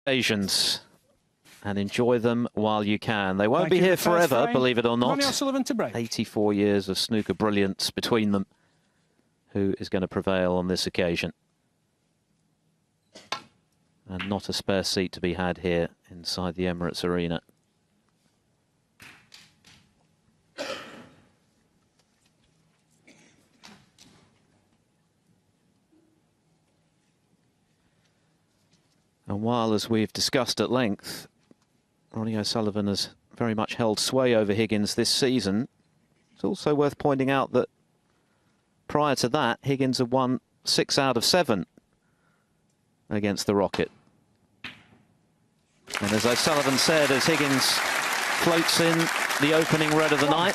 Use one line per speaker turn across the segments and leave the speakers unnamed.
occasions and enjoy them while you can. They won't be here forever, believe it or not.
Ronnie O'Sullivan to break.
84 years of snooker brilliance between them. Who is going to prevail on this occasion? And not a spare seat to be had here inside the Emirates Arena. And while, as we've discussed at length, Ronnie O'Sullivan has very much held sway over Higgins this season, it's also worth pointing out that prior to that, Higgins had won 6 out of 7 against the Rocket. And as O'Sullivan said, as Higgins floats in the opening red of the night,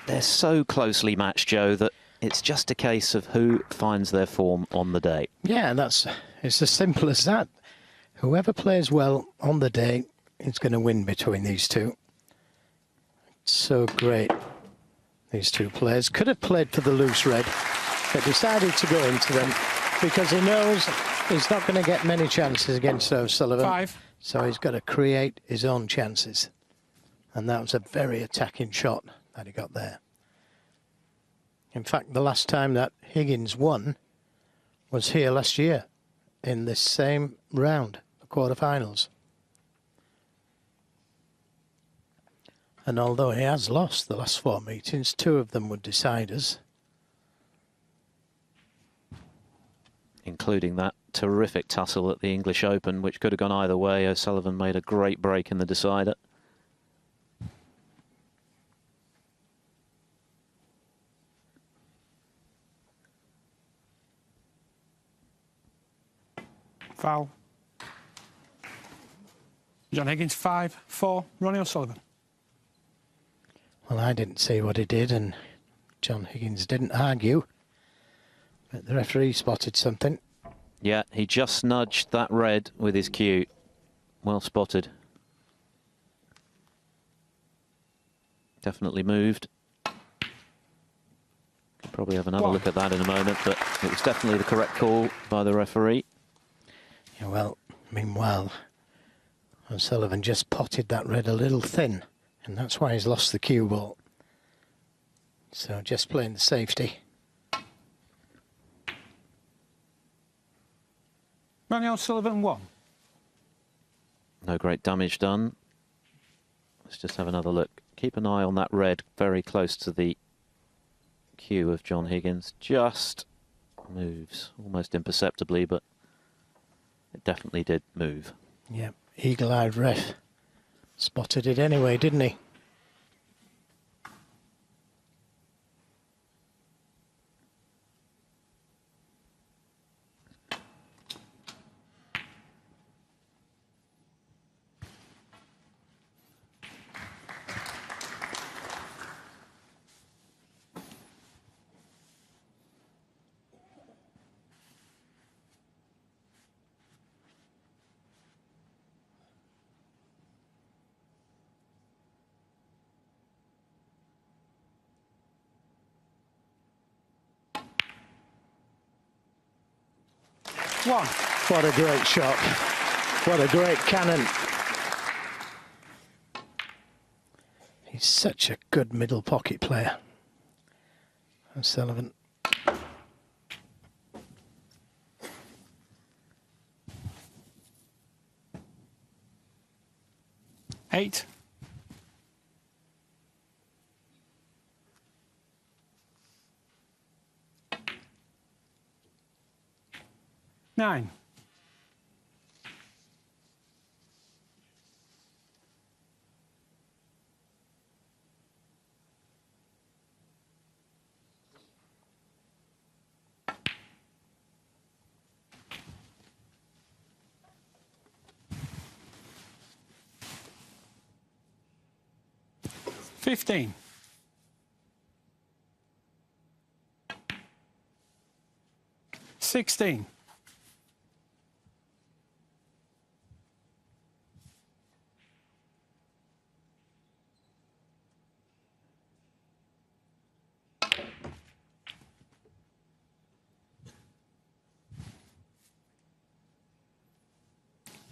they're so closely matched, Joe, that it's just a case of who finds their form on the day.
Yeah, it's as simple as that. Whoever plays well on the day is going to win between these two. It's so great. These two players could have played for the loose red, but decided to go into them because he knows he's not going to get many chances against O'Sullivan.
5.
So he's got to create his own chances. And that was a very attacking shot that he got there. In fact, the last time that Higgins won was here last year in this same round, the quarterfinals. And although he has lost the last 4 meetings, 2 of them were deciders.
Including that terrific tussle at the English Open, which could have gone either way. O'Sullivan made a great break in the decider.
Foul. John Higgins, 5-4. Ronnie O'Sullivan.
Well, I didn't see what he did, and John Higgins didn't argue. But the referee spotted something.
Yeah, he just nudged that red with his cue. Well spotted. Definitely moved. Could probably have another look at that in a moment, but it was definitely the correct call by the referee.
Yeah, well, meanwhile, O'Sullivan just potted that red a little thin, and that's why he's lost the cue ball. So just playing the safety.
Ronnie O'Sullivan 1.
No great damage done. Let's just have another look. Keep an eye on that red very close to the cue of John Higgins. Just moves almost imperceptibly, but it definitely did move.
Yeah, eagle-eyed ref spotted it anyway, didn't he?
One.
What a great shot. What a great cannon. He's such a good middle pocket player. O'Sullivan.
Eight. Nine. $15. $16.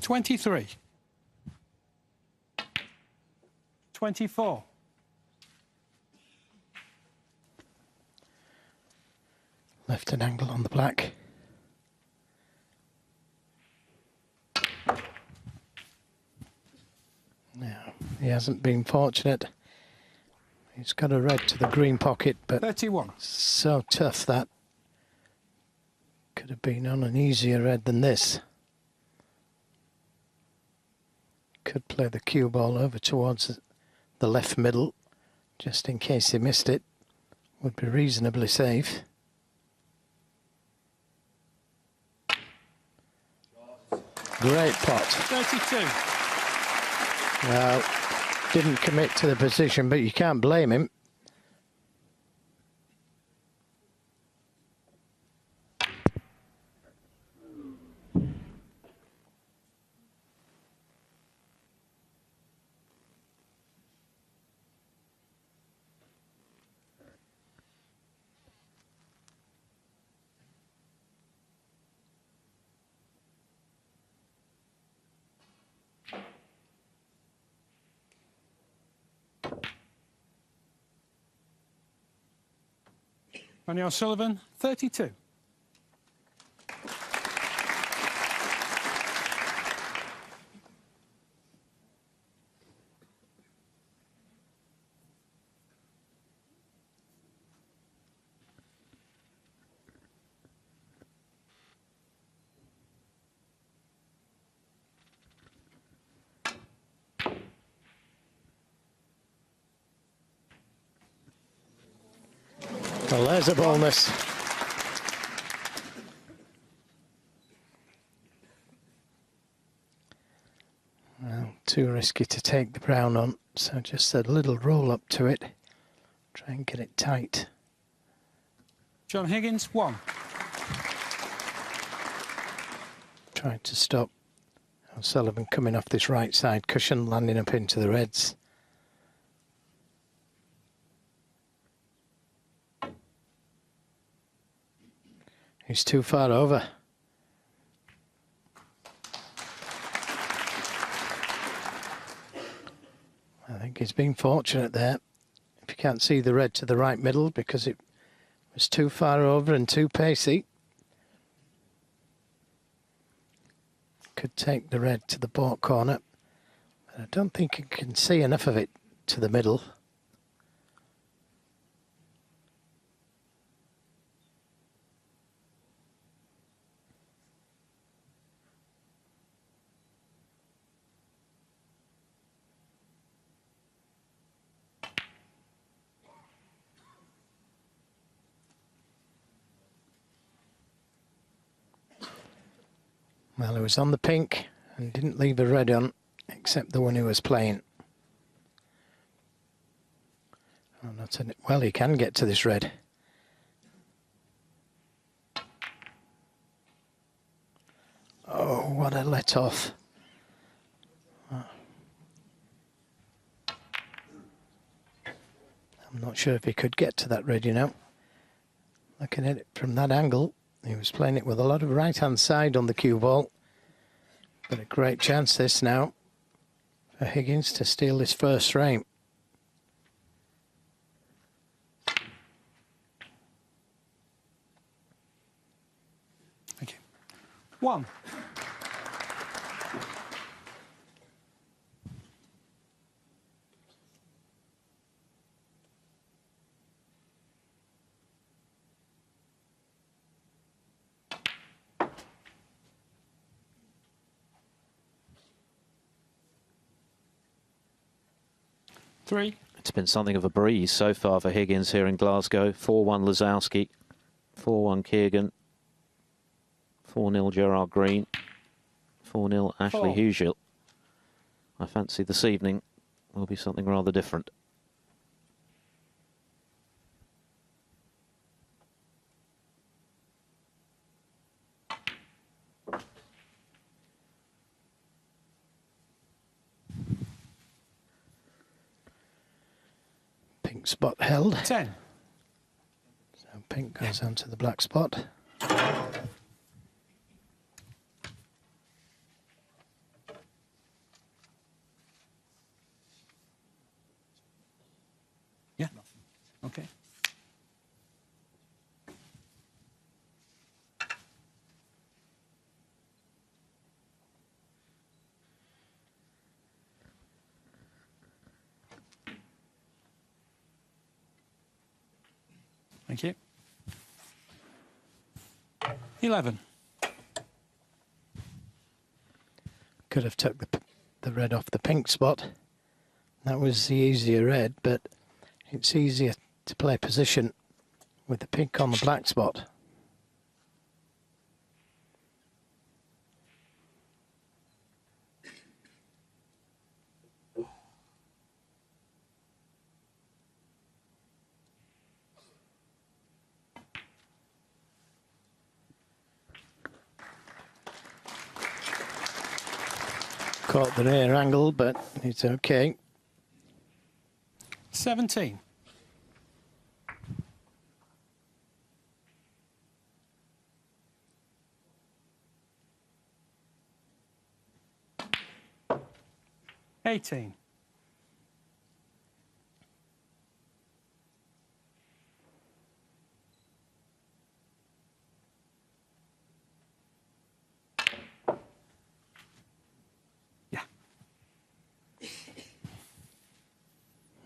23. 24.
Left an angle on the black. Now, he hasn't been fortunate. He's got a red to the green pocket, but
31.
so tough that. Could have been on an easier red than this. Could play the cue ball over towards the left middle, just in case he missed it. Would be reasonably safe. Great pot.
32.
Well, didn't commit to the position, but you can't blame him.
Ronnie O'Sullivan, 32.
Well, there's a bonus. Well, too risky to take the brown on, so just a little roll up to it. Try and get it tight.
John Higgins, 1.
Trying to stop O'Sullivan coming off this right side cushion, landing up into the reds. He's too far over. I think he's been fortunate there. If you can't see the red to the right middle because it was too far over and too pacey. Could take the red to the baulk corner. But I don't think you can see enough of it to the middle. Well, he was on the pink and didn't leave a red on, except the one he was playing. Oh, not in it. Well, he can get to this red. Oh, what a let off. I'm not sure if he could get to that red, you know. Looking at it from that angle, he was playing it with a lot of right-hand side on the cue ball. But a great chance this now for Higgins to steal this first frame.
Thank you. 1.
It's been something of a breeze so far for Higgins here in Glasgow. 4-1 Lazowski, 4-1 Keegan, 4-0 Gerard Green, 4-0 Ashley Hugill. I fancy this evening will be something rather different.
Pink spot held.
10.
So pink goes onto the black spot.
Thank you. 11.
Could have took the red off the pink spot. That was the easier red, but it's easier to play position with the pink on the black spot. Caught the rear angle, but it's okay.
17. $18. Yeah.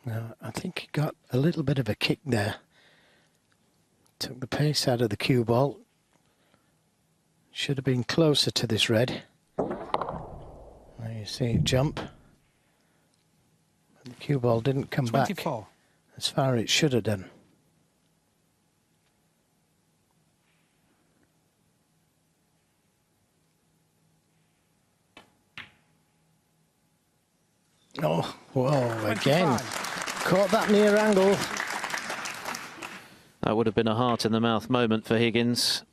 Now, I think he got a little bit of a kick there. Took the pace out of the cue ball. Should have been closer to this red. Now you see it jump. The cue ball didn't come
24.
back as far as it should have done. Oh, whoa, again.
25.
Caught that near angle.
That would have been a heart-in-the-mouth moment for Higgins.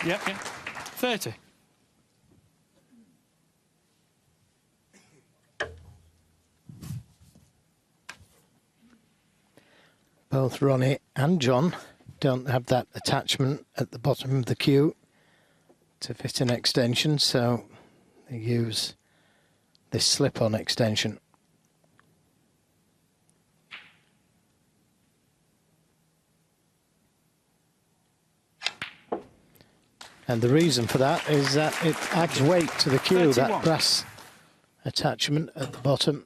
Yep. 30.
Both Ronnie and John don't have that attachment at the bottom of the cue to fit an extension, so they use this slip-on extension. And the reason for that is that it adds weight to the cue,
31.
that brass attachment at the bottom.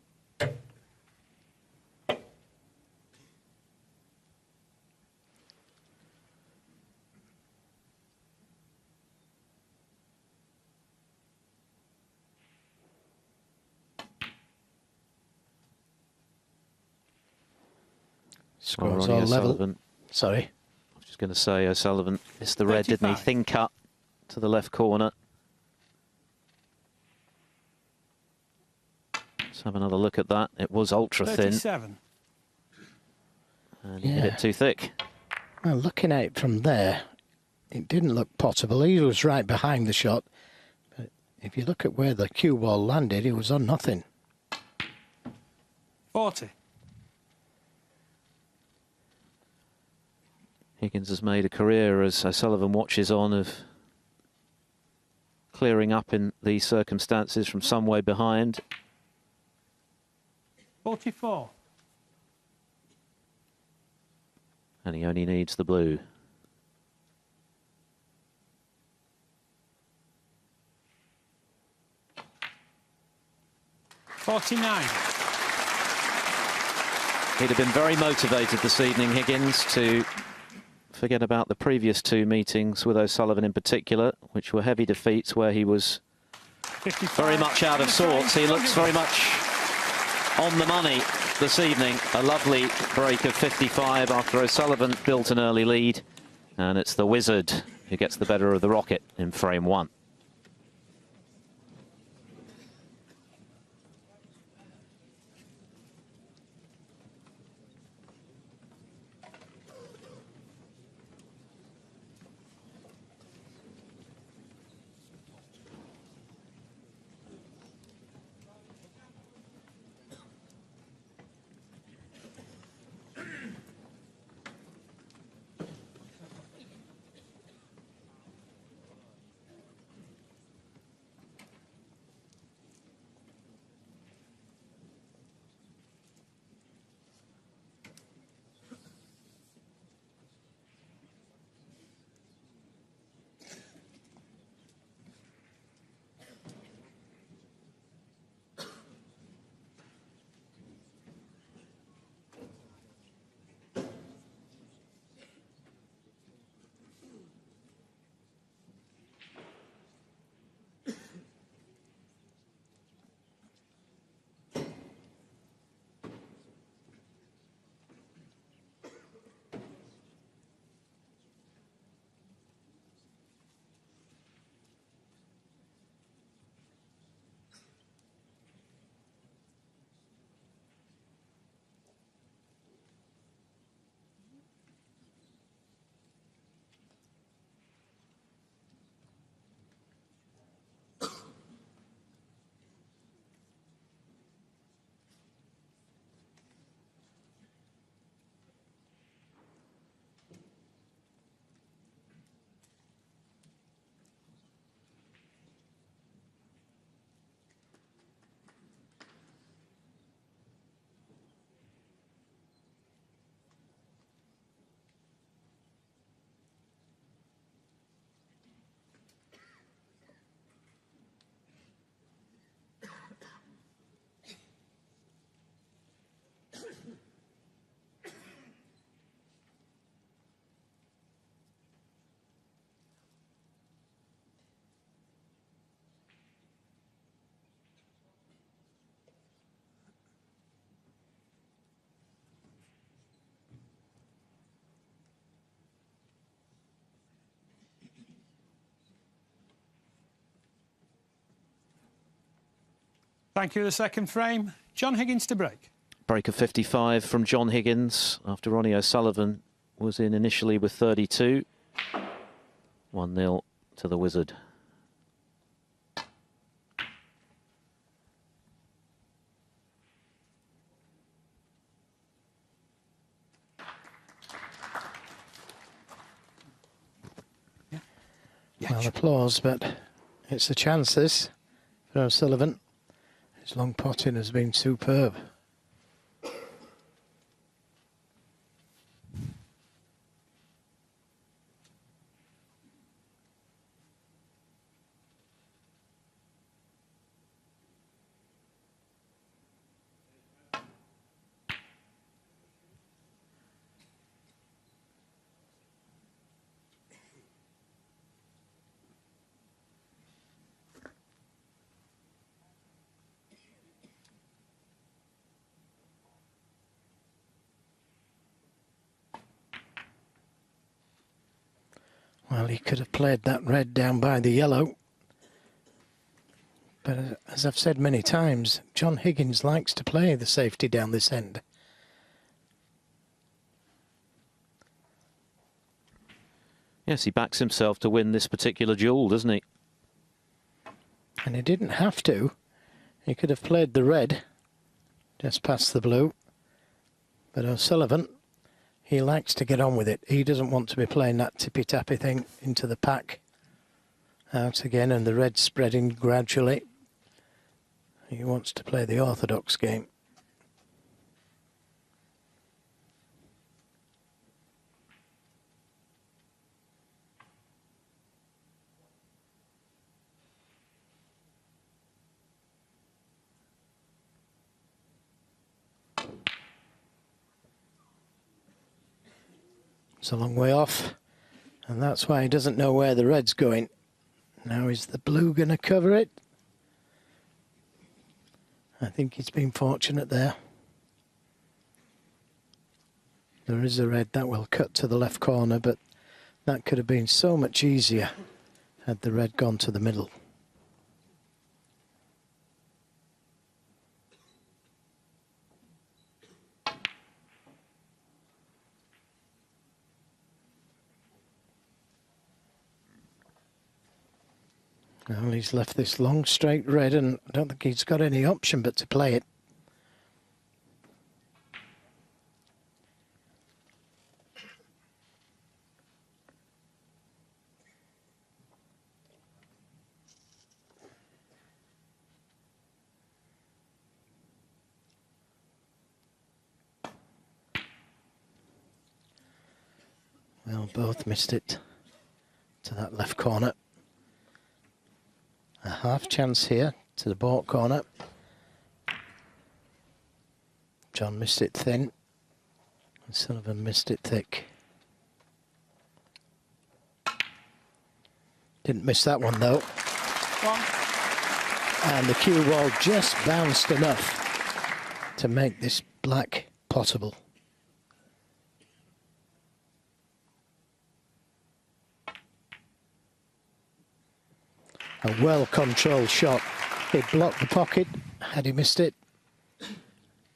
Scores all level.
O'Sullivan.
Sorry.
I was just going to say, O'Sullivan missed the red, didn't he?
35.
Thin cut to the left corner. Let's have another look at that. It was ultra thin.
37.
And he hit it too thick.
Well, looking at it from there, it didn't look potable. He was right behind the shot. But if you look at where the cue ball landed, it was on nothing.
40.
Higgins has made a career, as O'Sullivan watches on, of clearing up in these circumstances from some way behind.
44.
And he only needs the blue.
$49.
He'd have been very motivated this evening, Higgins, to forget about the previous two meetings with O'Sullivan in particular, which were heavy defeats where he was
55.
very much out of sorts. He looks very much on the money this evening. A lovely break of 55 after O'Sullivan built an early lead. And it's the Wizard who gets the better of the Rocket in frame one.
Thank you. The second frame. John Higgins to break.
Break of 55 from John Higgins after Ronnie O'Sullivan was in initially with 32. 1-0 to the Wizard.
Well, applause, but it's a chance, this, for O'Sullivan. His long potting has been superb. Well, he could have played that red down by the yellow. But as I've said many times, John Higgins likes to play the safety down this end.
Yes, he backs himself to win this particular duel, doesn't he?
And he didn't have to. He could have played the red just past the blue. But O'Sullivan, he likes to get on with it. He doesn't want to be playing that tippy-tappy thing into the pack. Out again, and the red spreading gradually. He wants to play the orthodox game. It's a long way off, and that's why he doesn't know where the red's going. Now is the blue going to cover it? I think he's been fortunate there. There is a red that will cut to the left corner, but that could have been so much easier had the red gone to the middle. Well, he's left this long straight red, and I don't think he's got any option but to play it. Well, both missed it to that left corner. A half chance here to the baulk corner. John missed it thin, and Sullivan missed it thick. Didn't miss that one though. And the cue ball just bounced enough to make this black potable. A well-controlled shot. It blocked the pocket. Had he missed it?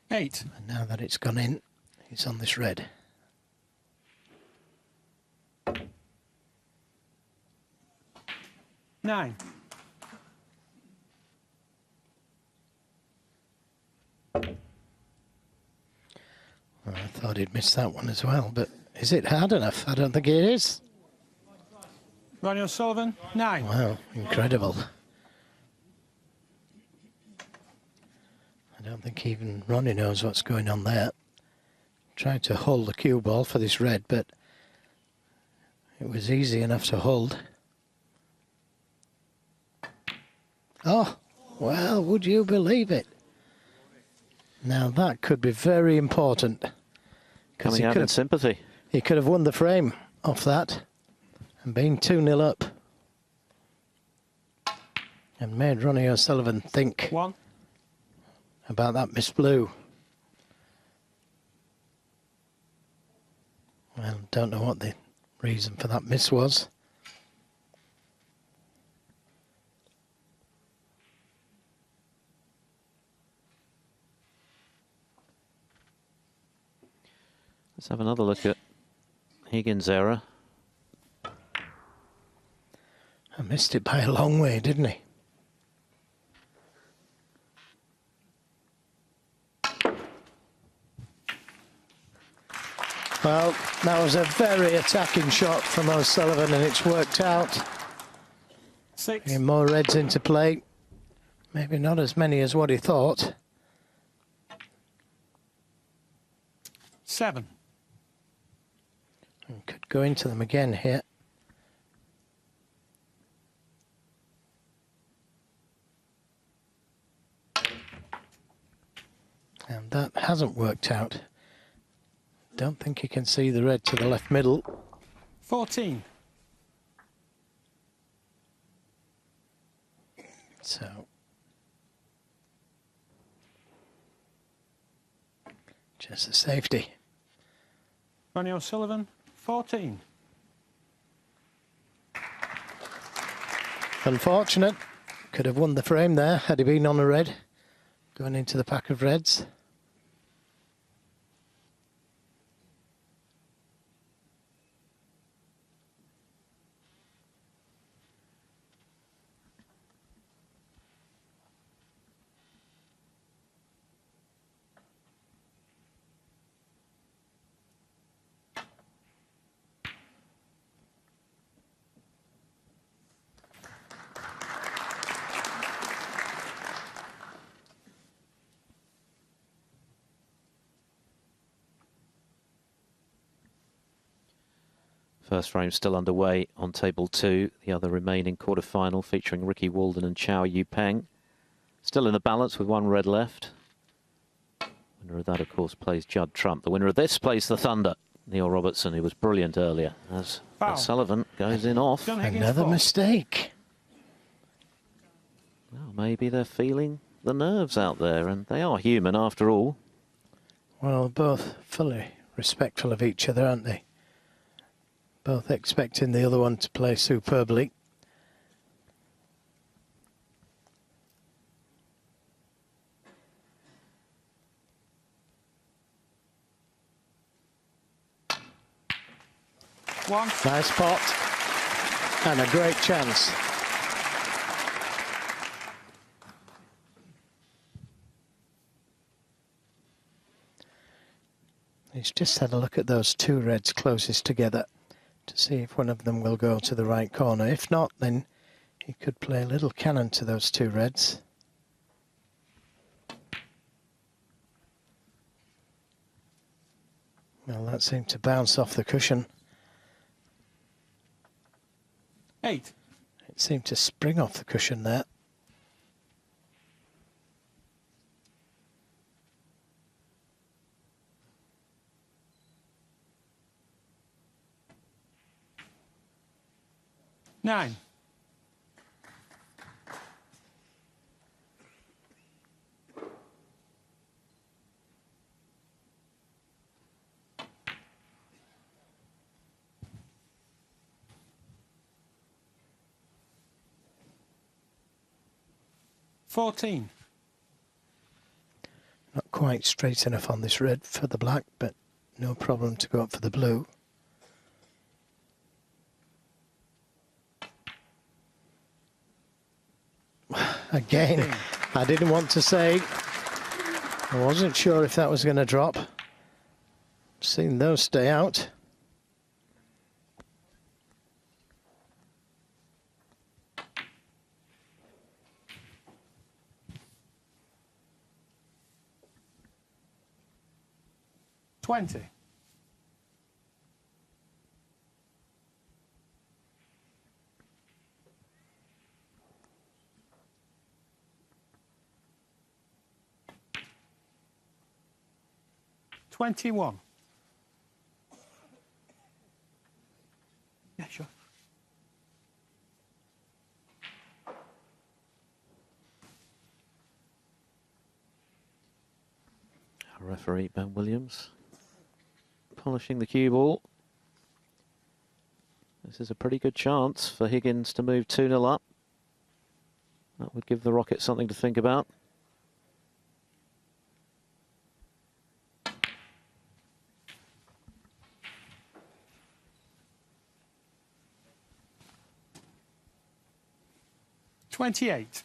8.
And now that it's gone in, he's on this red.
Nine.
Well, I thought he'd missed that one as well, but is it hard enough? I don't think it is.
Ronnie O'Sullivan, 9.
Wow, incredible. I don't think even Ronnie knows what's going on there. Tried to hold the cue ball for this red, but it was easy enough to hold. Oh, well, would you believe it? Now that could be very important.
Coming out in sympathy.
He could have won the frame off that and been 2-0 up. And made Ronnie O'Sullivan think
1.
about that miss blue. Well, don't know what the reason for that miss was.
Let's have another look at Higgins' error.
I missed it by a long way, didn't he? Well, that was a very attacking shot from O'Sullivan, and it's worked out.
6.
Getting more reds into play. Maybe not as many as what he thought.
7.
And could go into them again here. And that hasn't worked out. Don't think you can see the red to the left middle.
14.
So just a safety.
Ronnie O'Sullivan, 14.
Unfortunate. Could have won the frame there had he been on a red. Going into the pack of reds.
First frame still underway on table 2. The other remaining quarter-final featuring Ricky Walden and Chow Yu Peng. Still in the balance with one red left. Winner of that, of course, plays Judd Trump. The winner of this plays the Thunder, Neil Robertson, who was brilliant earlier. As
Foul.
Sullivan goes in off.
John Higgins,
Another
4.
mistake.
Well, maybe they're feeling the nerves out there, and they are human after all.
Well, both fully respectful of each other, aren't they? Both expecting the other one to play superbly.
One.
Nice pot. And a great chance. He's just had a look at those two reds closest together to see if one of them will go to the right corner. If not, then he could play a little cannon to those two reds. Well, that seemed to bounce off the cushion.
8.
It seemed to spring off the cushion there.
Nine. $14.
Not quite straight enough on this red for the black, but no problem to go up for the blue. Again, I didn't want to say. I wasn't sure if that was going to drop. Seen those stay out.
$20. $21. Yeah, sure.
Our referee, Ben Williams, polishing the cue ball. This is a pretty good chance for Higgins to move 2-0 up. That would give the Rockets something to think about.
28.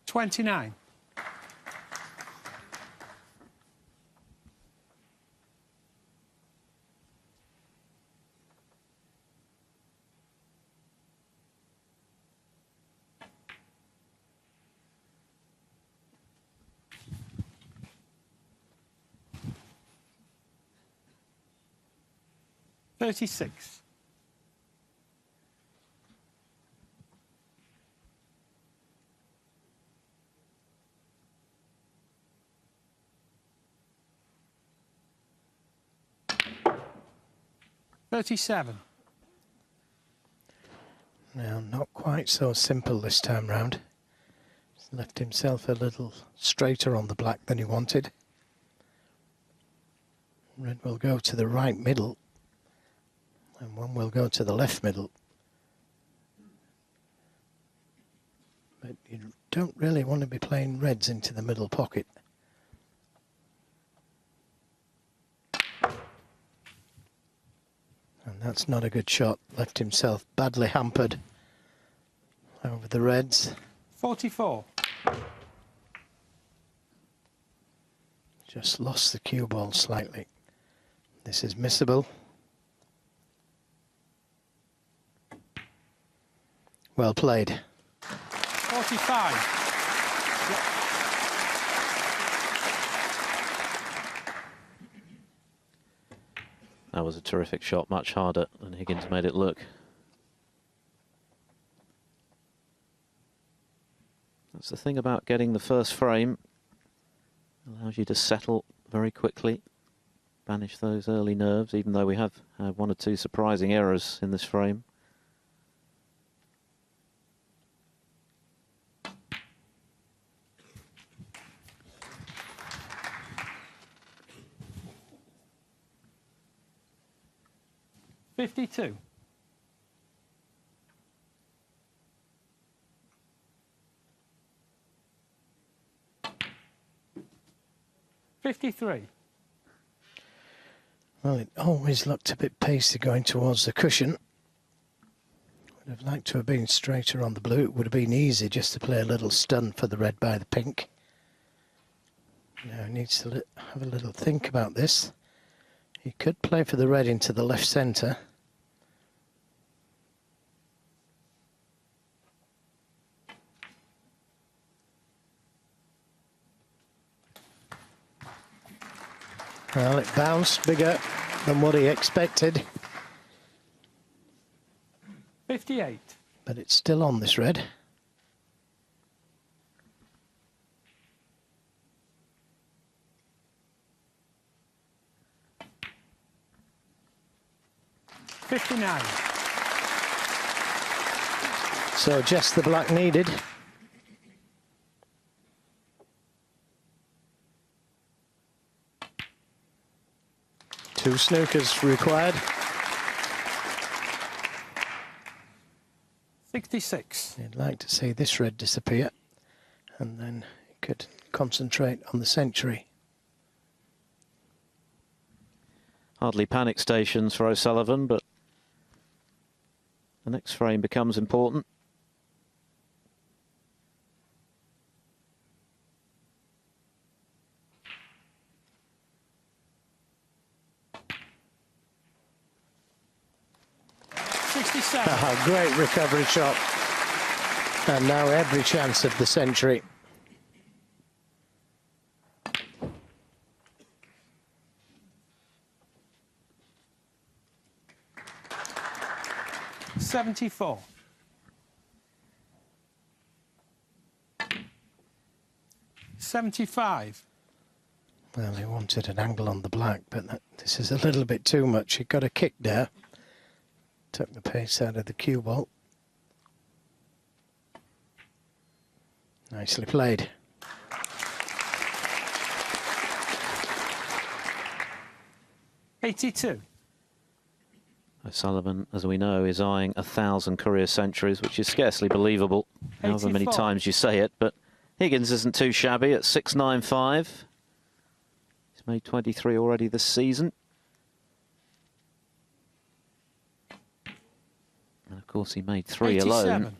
$29. $36. $37.
Now, not quite so simple this time round. He's left himself a little straighter on the black than he wanted. Red will go to the right middle, and one will go to the left middle. But you don't really want to be playing reds into the middle pocket. And that's not a good shot. Left himself badly hampered over the reds.
44.
Just lost the cue ball slightly. This is missable. Well played.
45.
That was a terrific shot, much harder than Higgins made it look. That's the thing about getting the first frame. Allows you to settle very quickly, banish those early nerves, even though we have had one or two surprising errors in this frame.
$52. $53.
Well, it always looked a bit pacey going towards the cushion. Would have liked to have been straighter on the blue. It would have been easy just to play a little stun for the red by the pink. Now he needs to have a little think about this. He could play for the red into the left centre. Well, it bounced bigger than what he expected.
58.
But it's still on this red.
$59.
So just the black needed. Two snookers required.
66.
You'd like to see this red disappear, and then you could concentrate on the century.
Hardly panic stations for O'Sullivan, but the next frame becomes important.
Great recovery shot. And now every chance of the century.
$74. $75.
Well, he wanted an angle on the black, but this is a little bit too much. He got a kick there. Took the pace out of the cue ball. Nicely played.
$82.
O'Sullivan, as we know, is eyeing 1,000 career centuries, which is scarcely believable, however many
84.
times you say it, but Higgins isn't too shabby at 6.95. He's made 23 already this season. And of course, he made 3
87.
alone in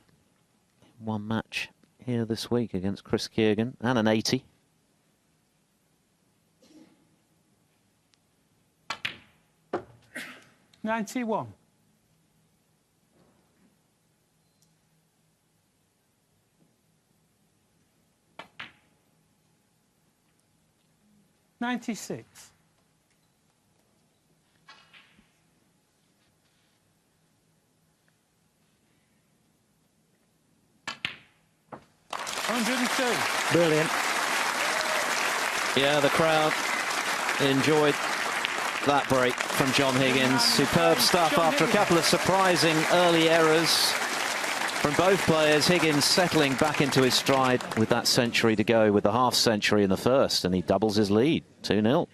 one match here this week against Chris Kiergan, and an 80.
$91. 96. $102.
Brilliant.
Yeah, the crowd enjoyed that break from John Higgins. Superb stuff after a couple of surprising early errors from both players. Higgins settling back into his stride with that century to go, with the half century in the first, and he doubles his lead, 2-0.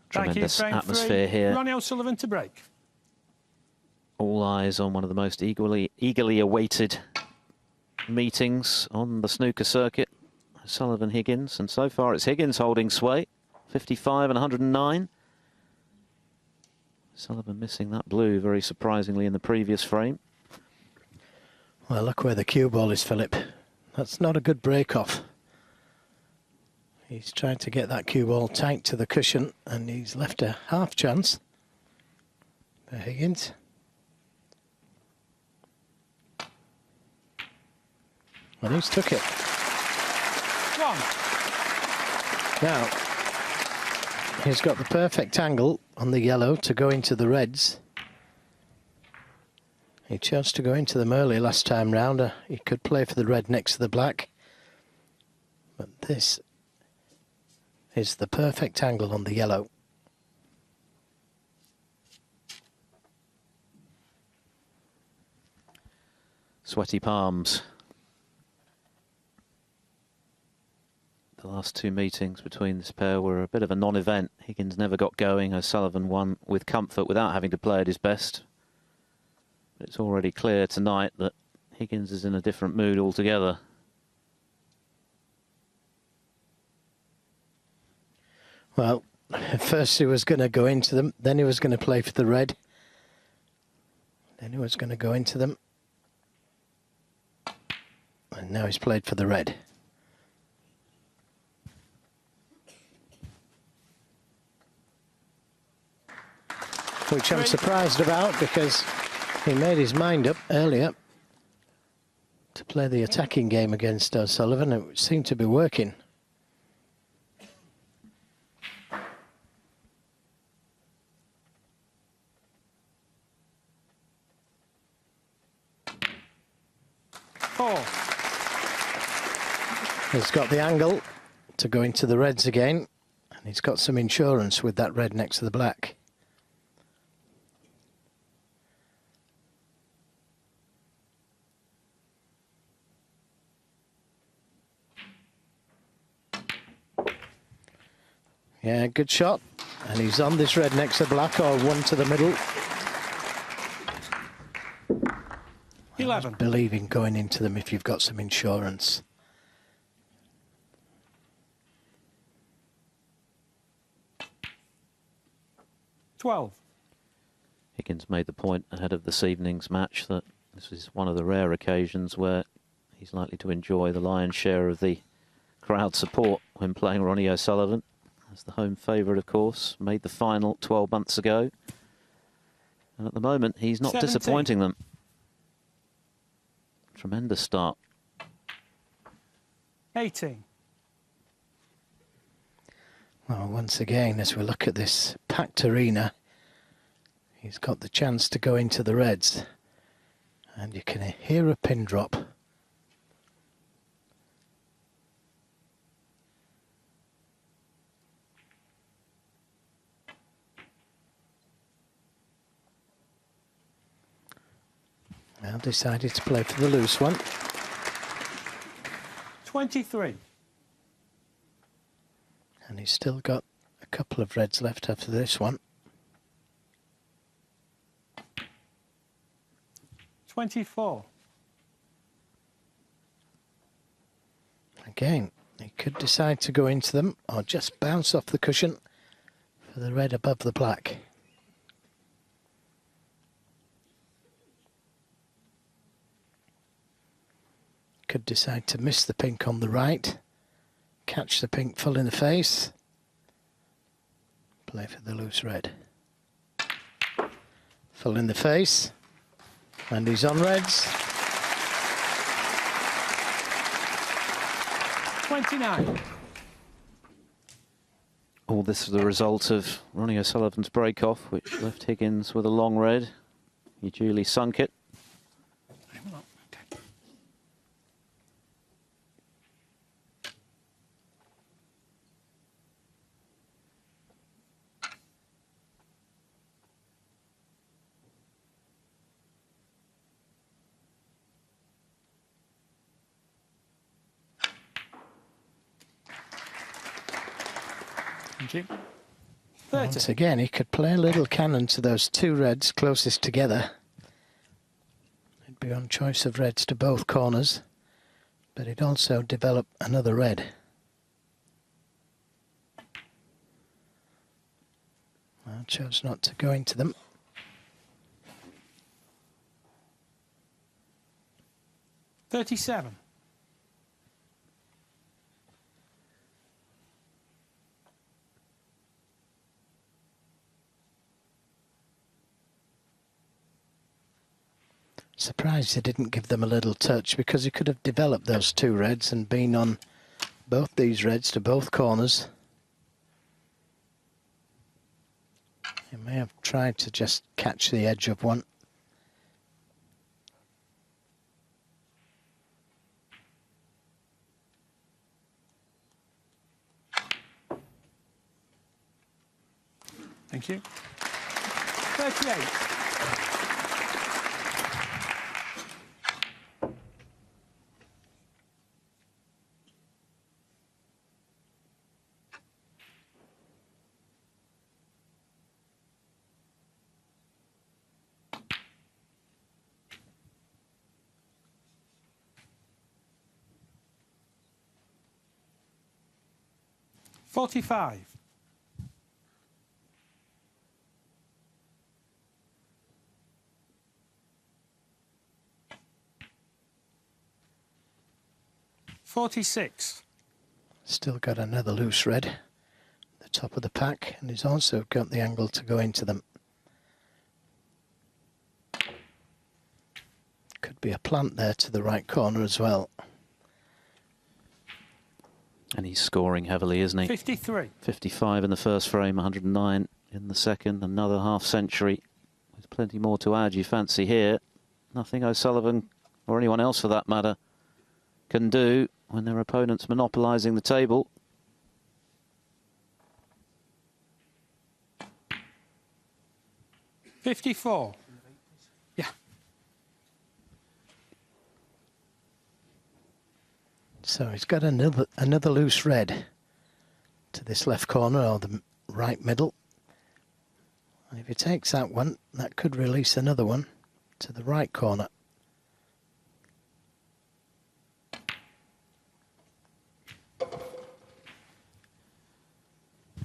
Tremendous atmosphere here.
Ronnie O'Sullivan to break.
All eyes on one of the most eagerly awaited meetings on the snooker circuit. Sullivan Higgins, and so far it's Higgins holding sway, 55 and 109. Sullivan missing that blue very surprisingly in the previous frame.
Well, look where the cue ball is, Philip. That's not a good break off. He's trying to get that cue ball tight to the cushion, and he's left a half chance for Higgins. And he's took it.
One.
Now, he's got the perfect angle on the yellow to go into the reds. He chose to go into them early last time round. He could play for the red next to the black. But this is the perfect angle on the yellow.
Sweaty palms. The last two meetings between this pair were a bit of a non-event. Higgins never got going. O'Sullivan won with comfort without having to play at his best. But it's already clear tonight that Higgins is in a different mood altogether.
Well, first he was going to go into them, then he was going to play for the red. Then he was going to go into them. And now he's played for the red. Which I'm surprised about, because he made his mind up earlier to play the attacking game against O'Sullivan. It seemed to be working. He's got the angle to go into the reds again, and he's got some insurance with that red next to the black. Yeah, good shot. And he's on this red next to black, or one to the middle.
11.
I believe in going into them if you've got some insurance.
Higgins made the point ahead of this evening's match that this is one of the rare occasions where he's likely to enjoy the lion's share of the crowd support when playing Ronnie O'Sullivan. As the home favourite, of course, made the final 12 months ago. And at the moment, he's not
17.
disappointing them. Tremendous start.
18.
Well, once again, as we look at this packed arena, he's got the chance to go into the reds. And you can hear a pin drop. Now decided to play for the loose one.
23.
And he's still got a couple of reds left after this one.
24.
Again, he could decide to go into them or just bounce off the cushion for the red above the black. Could decide to miss the pink on the right, catch the pink full in the face, play for the loose red. Full in the face, and he's on reds.
29.
All this is the result of Ronnie O'Sullivan's break-off, which left Higgins with a long red. He duly sunk it.
Once again, he could play a little cannon to those two reds closest together. It'd be on choice of reds to both corners, but he'd also develop another red. I chose not to go into them.
$37.
Surprised he didn't give them a little touch, because he could have developed those two reds and been on both these reds to both corners. He may have tried to just catch the edge of one.
Thank you. 38. 45. $46.
Still got another loose red. The top of the pack, and he's also got the angle to go into them. Could be a plant there to the right corner as well.
And he's scoring heavily, isn't he?
53.
55 in the first frame, 109 in the second. Another half century. There's plenty more to add, you fancy here. Nothing O'Sullivan, or anyone else for that matter, can do when their opponent's monopolising the table.
$54. Yeah.
So he's got another loose red to this left corner or the right middle. And if he takes that one, that could release another one to the right corner.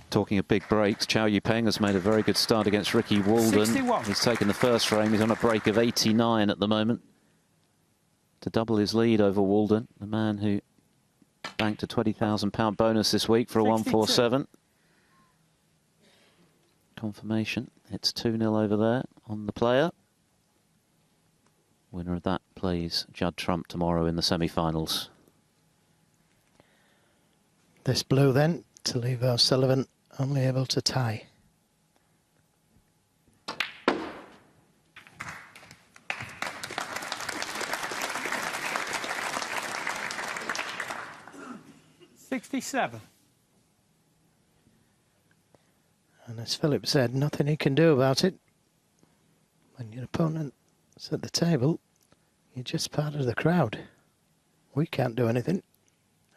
Talking of big breaks, Chow Yupeng has made a very good start against Ricky Walden.
61.
He's taken the first frame. He's on a break of 89 at the moment to double his lead over Walden, the man who banked a £20,000 bonus this week for a 147. Confirmation. It's 2-0 over there on the player. Winner of that plays Judd Trump tomorrow in the semi-finals.
This blue then to leave O'Sullivan only able to tie.
$67.
And as Philip said, nothing he can do about it. When your opponent's at the table, you're just part of the crowd. We can't do anything,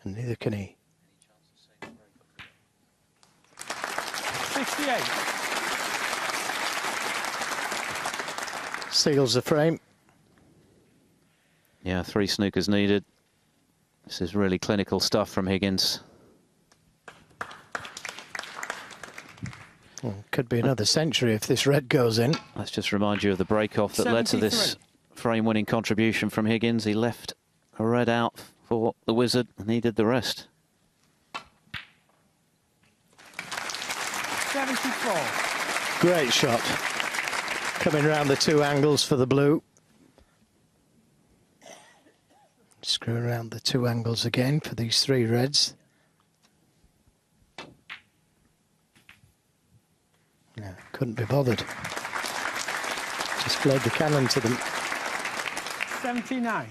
and neither can he.
68.
Seals the frame.
Yeah, 3 snookers needed. This is really clinical stuff from Higgins.
Well, could be another century if this red goes in.
Let's just remind you of the break-off that led to this frame-winning contribution from Higgins. He left a red out for the Wizard, and he did the rest.
74.
Great shot. Coming round the 2 angles for the blue. Screw around the 2 angles again for these 3 reds. Yeah, couldn't be bothered. Just played the cannon to them.
79.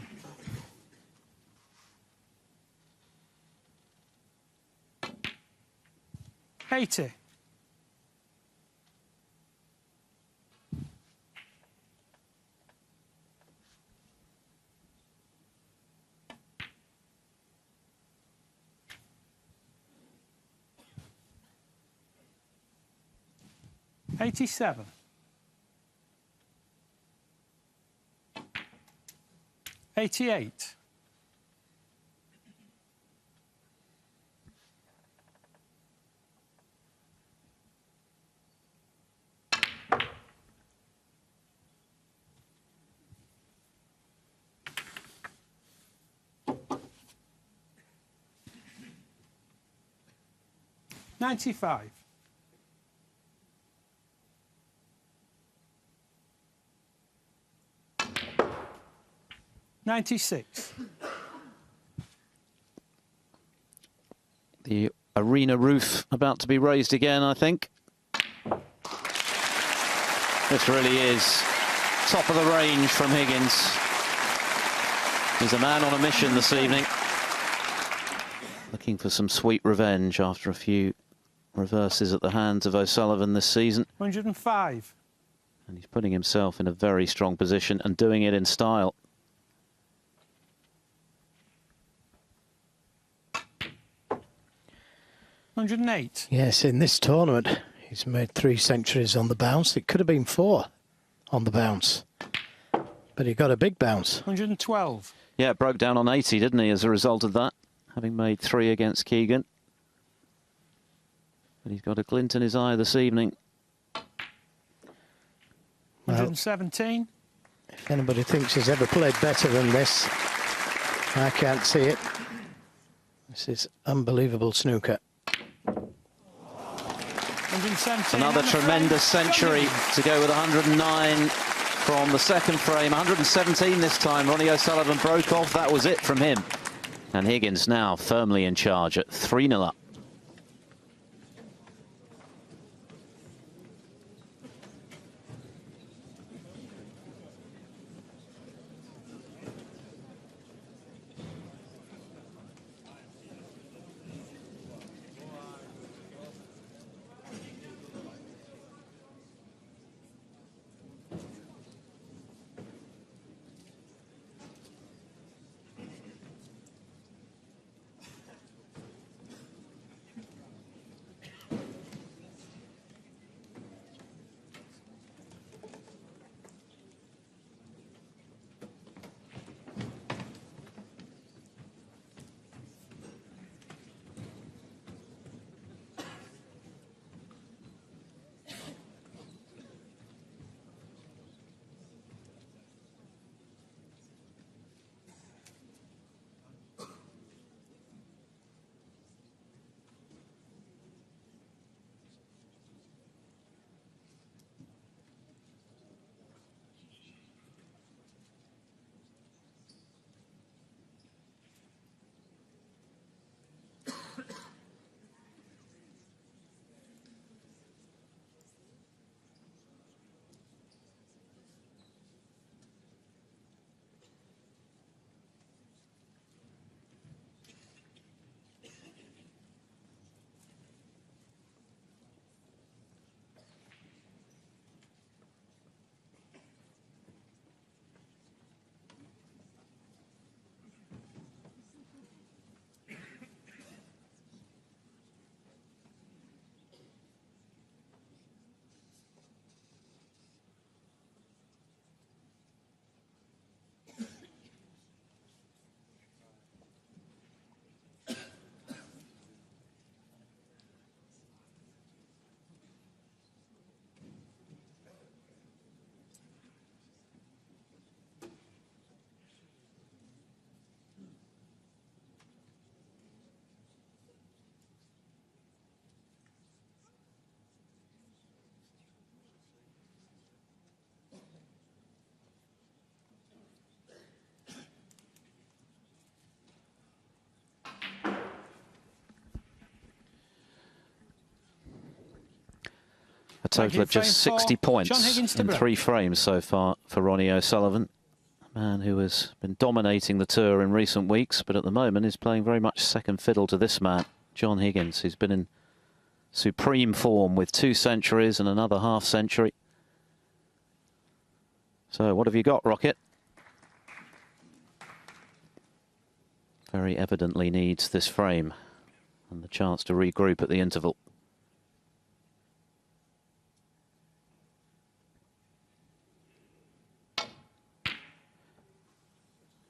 $80. $87. $88. $95. $96.
The arena roof about to be raised again, I think. This really is top of the range from Higgins. He's a man on a mission this evening. Looking for some sweet revenge after a few reverses at the hands of O'Sullivan this season.
105.
And he's putting himself in a very strong position and doing it in style.
$108.
Yes, in this tournament, he's made 3 centuries on the bounce. It could have been 4 on the bounce, but he got a big bounce.
112.
Yeah, it broke down on 80, didn't he, as a result of that, having made 3 against Keegan. But he's got a glint in his eye this evening.
117.
If anybody thinks he's ever played better than this, I can't see it. This is unbelievable snooker.
117.
Another tremendous century to go with 109 from the second frame. 117 this time. Ronnie O'Sullivan broke off. That was it from him. And Higgins now firmly in charge at 3-0 up. A total of just 60 points in 3 frames so far for Ronnie O'Sullivan. A man who has been dominating the tour in recent weeks, but at the moment is playing very much second fiddle to this man, John Higgins, who's been in supreme form with 2 centuries and another half century. So what have you got, Rocket? Very evidently needs this frame and the chance to regroup at the interval.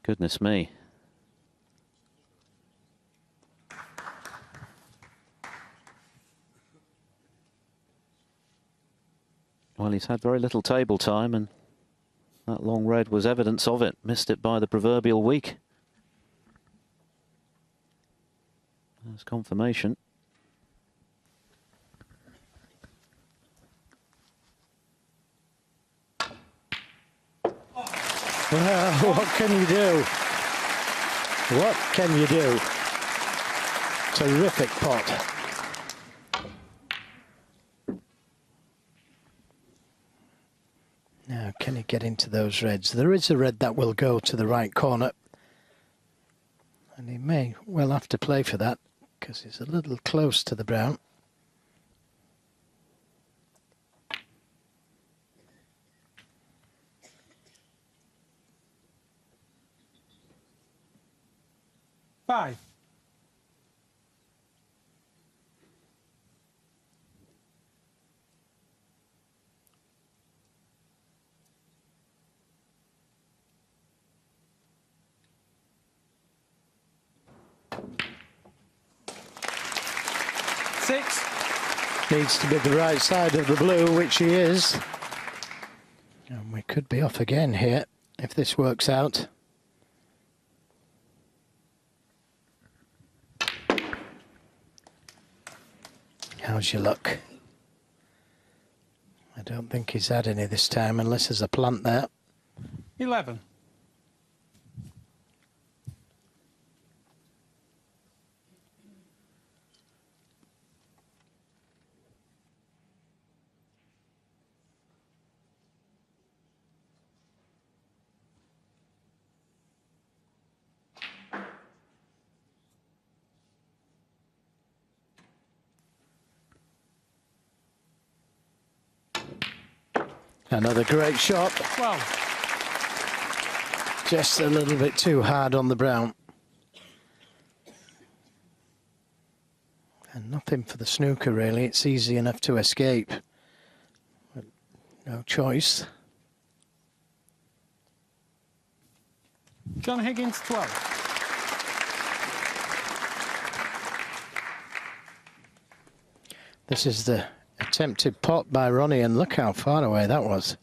Goodness me. Well, he's had very little table time, and that long red was evidence of it. Missed it by the proverbial week. There's confirmation.
Well, what can you do? What can you do? Terrific pot. Now, can he get into those reds? There is a red that will go to the right corner. And he may well have to play for that, because he's a little close to the brown.
Five. Six.
Needs to be the right side of the blue, which he is. And we could be off again here if this works out. How's your luck? I don't think he's had any this time unless there's a plant there.
11.
Another great shot.
12.
Just a little bit too hard on the brown. And nothing for the snooker really. It's easy enough to escape. But no choice.
John Higgins, 12.
This is the attempted pot by Ronnie, and look how far away that was.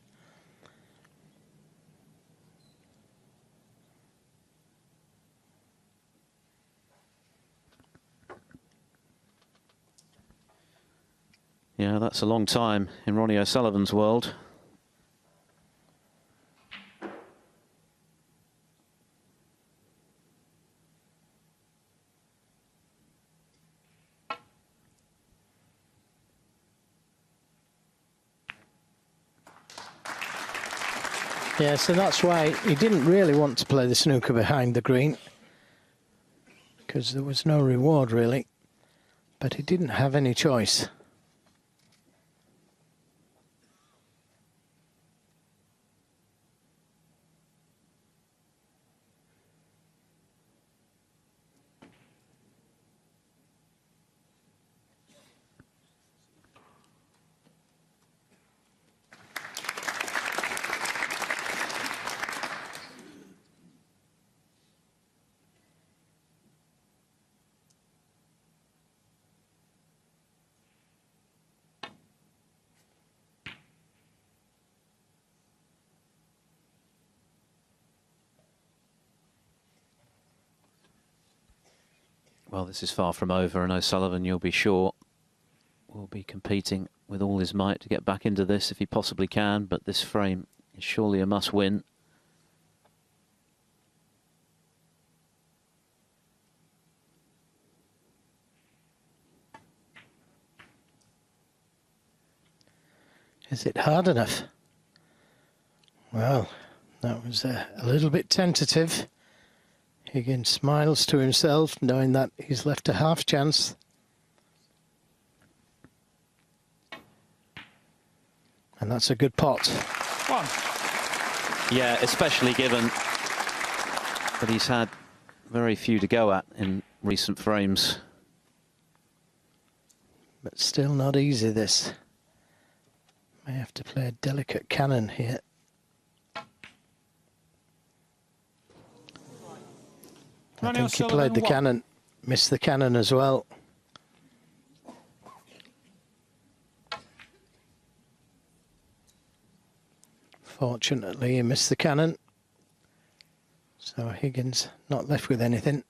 Yeah, that's a long time in Ronnie O'Sullivan's world.
Yeah, so that's why he didn't really want to play the snooker behind the green, because there was no reward really, but he didn't have any choice.
Well, this is far from over, and O'Sullivan, you'll be sure, will be competing with all his might to get back into this if he possibly can, but this frame is surely a must-win.
Is it hard enough? Well, that was a little bit tentative. Higgins smiles to himself, knowing that he's left a half chance. And that's a good pot.
1.
Yeah, especially given that he's had very few to go at in recent frames.
But still not easy, this. May have to play a delicate cannon here. I
Ronnie
think he
O'Sullivan,
played the
1.
cannon, missed the cannon as well. Fortunately, he missed the cannon. So Higgins not left with anything.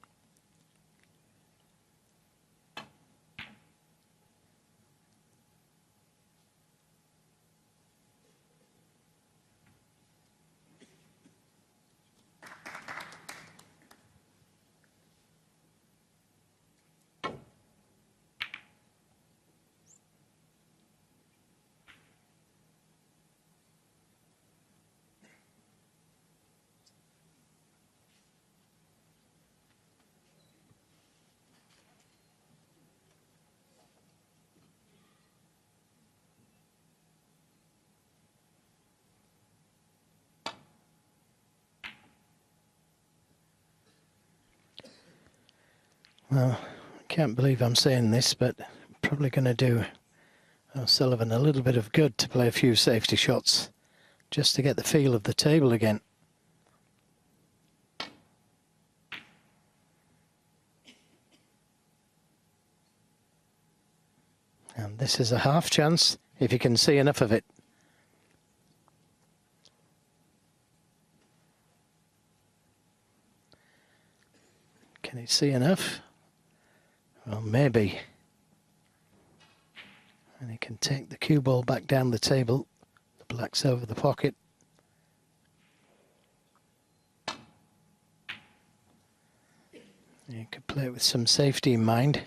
Well, I can't believe I'm saying this, but probably going to do O'Sullivan a little bit of good to play a few safety shots just to get the feel of the table again. And this is a half chance if you can see enough of it. Can he see enough? Well, maybe. And he can take the cue ball back down the table. The black's over the pocket. You could play it with some safety in mind.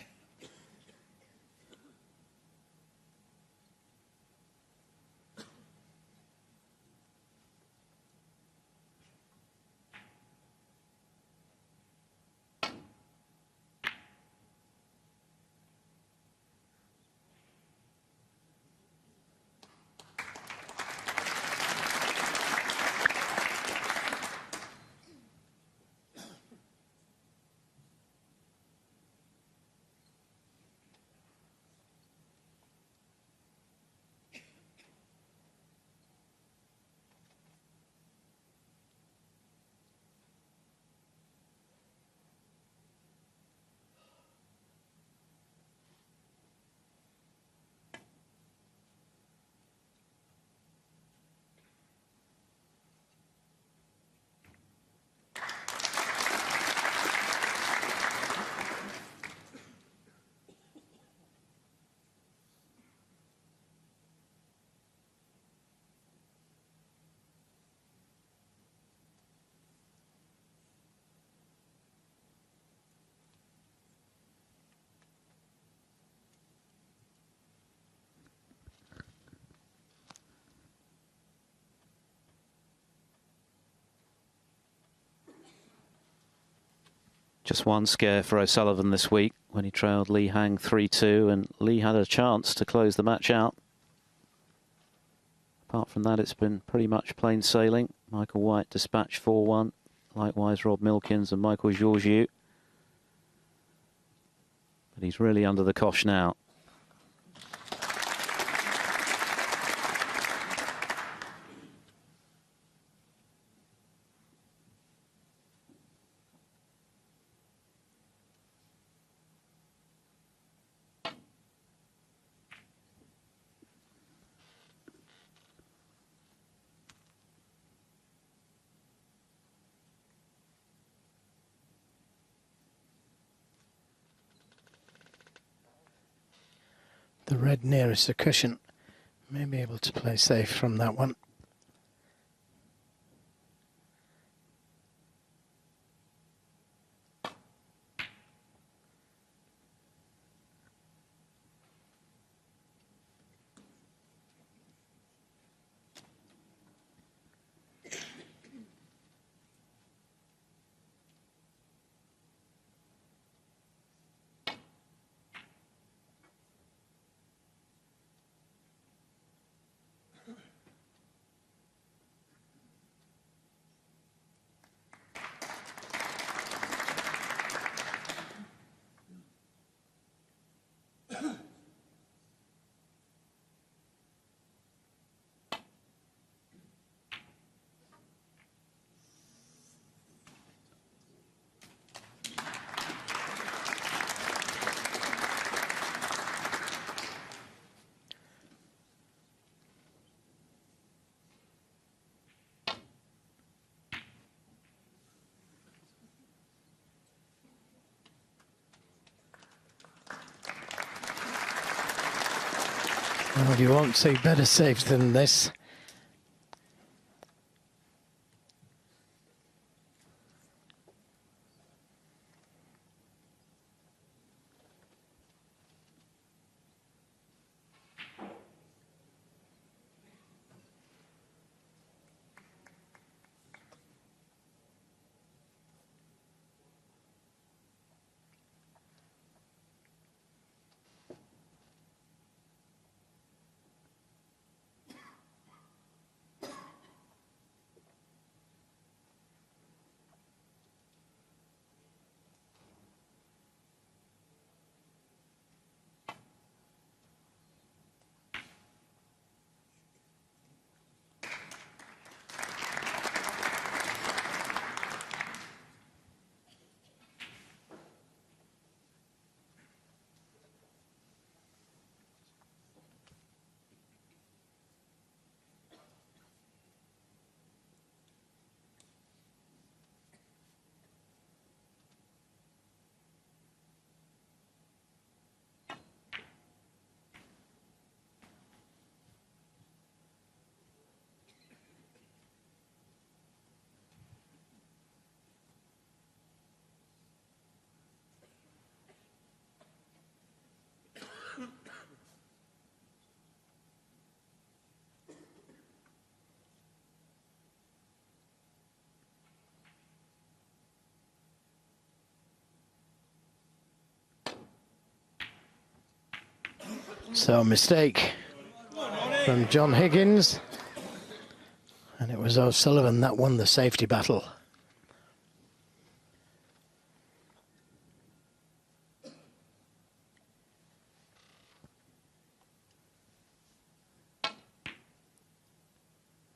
Just one scare for O'Sullivan this week when he trailed Lee Hang 3-2, and Lee had a chance to close the match out. Apart from that, it's been pretty much plain sailing. Michael White dispatched 4-1. Likewise, Rob Milkins and Michael Georgiou. But he's really under the cosh now.
The red nearest the cushion may be able to play safe from that one. Well, you won't see better saves than this. So a mistake from John Higgins. And it was O'Sullivan that won the safety battle.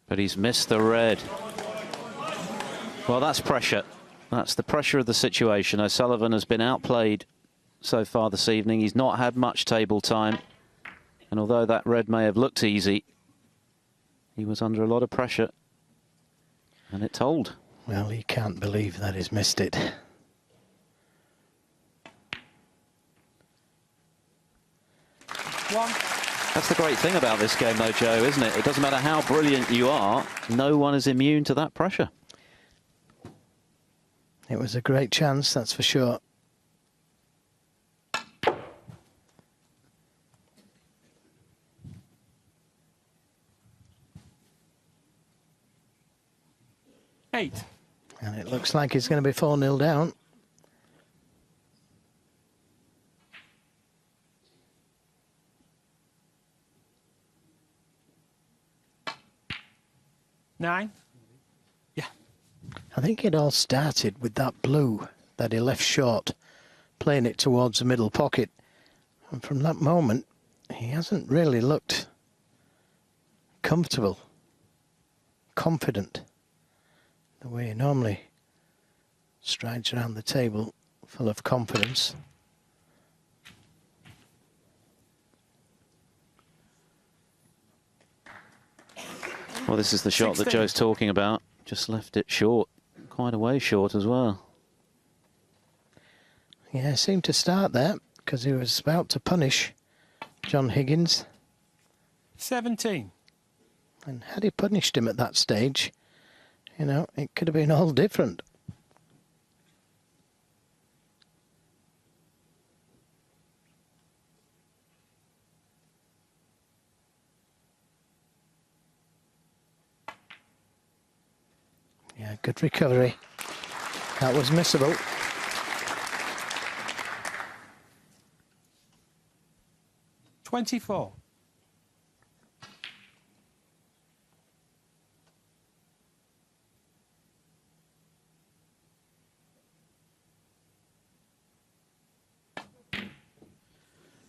But he's missed the red. Well, that's pressure. That's the pressure of the situation. O'Sullivan has been outplayed so far this evening. He's not had much table time. And although that red may have looked easy, he was under a lot of pressure. And it told.
Well, he can't believe that he's missed it.
One.
That's the great thing about this game, though, Joe, isn't it? It doesn't matter how brilliant you are, no one is immune to that pressure.
It was a great chance, that's for sure.
Eight.
And it looks like it's going to be 4-0 down.
Nine. Yeah.
I think it all started with that blue that he left short, playing it towards the middle pocket. And from that moment, he hasn't really looked comfortable, confident, the way he normally strides around the table full of confidence.
Well, this is the shot
16.
that Joe's talking about. Just left it short, quite a way short as well.
Yeah, seemed to start there because he was about to punish John Higgins.
17.
And had he punished him at that stage, you know, it could have been all different. Yeah, good recovery. That was missable.
$24.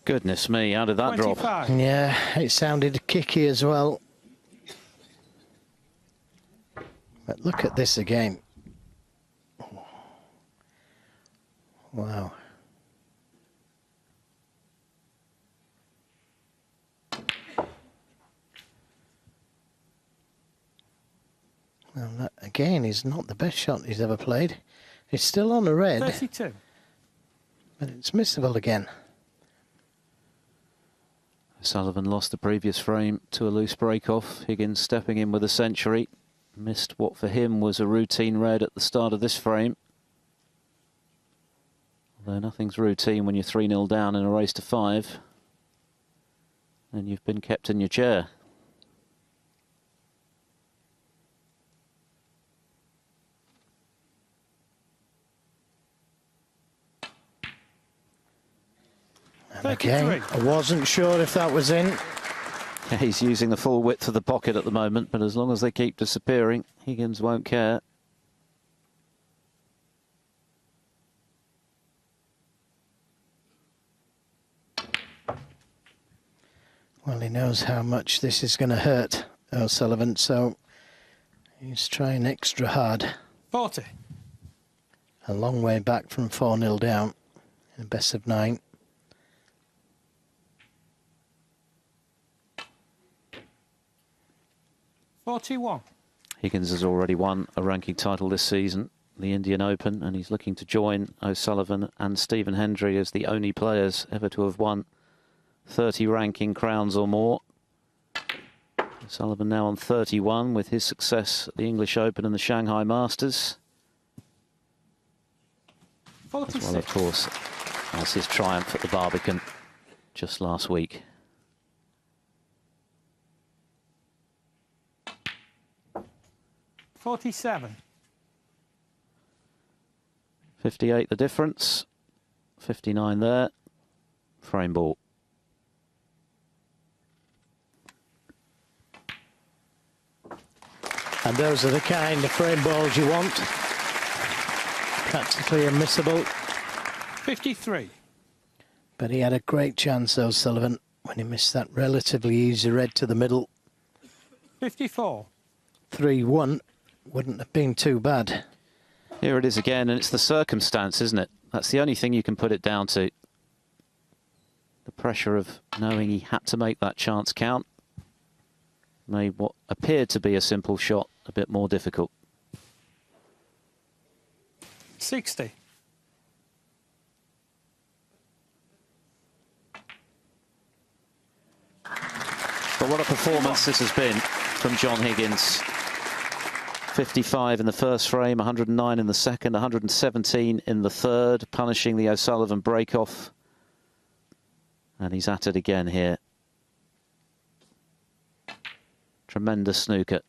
Goodness me, how did that drop?
25.
Yeah, it sounded kicky as well. But look at this again. Wow. Well, that again is not the best shot he's ever played. It's still on the red,
32.
but it's missable again.
Sullivan lost the previous frame to a loose break-off. Higgins stepping in with a century. Missed what for him was a routine red at the start of this frame. Although nothing's routine when you're 3-0 down in a race to 5. And you've been kept in your chair.
And again, I wasn't sure if that was in.
He's using the full width of the pocket at the moment, but as long as they keep disappearing, Higgins won't care.
Well, he knows how much this is going to hurt O'Sullivan, so he's trying extra hard.
40.
A long way back from 4-0 down in a best of 9.
$41.
Higgins has already won a ranking title this season, the Indian Open, and he's looking to join O'Sullivan and Stephen Hendry as the only players ever to have won 30 ranking crowns or more. O'Sullivan now on 31 with his success at the English Open and the Shanghai Masters.
46.
As well, of course, as his triumph at the Barbican just last week.
$47.
58 the difference, 59 there, frame ball.
And those are the kind of frame balls you want. Practically unmissable.
53.
But he had a great chance, O'Sullivan, when he missed that relatively easy red to the middle.
54.
3-1 wouldn't have been too bad.
Here it is again, and it's the circumstance, isn't it? That's the only thing you can put it down to. The pressure of knowing he had to make that chance count made what appeared to be a simple shot a bit more difficult.
60.
But what a performance this has been from John Higgins. 55 in the first frame, 109 in the second, 117 in the third, punishing the O'Sullivan break-off. And he's at it again here. Tremendous snooker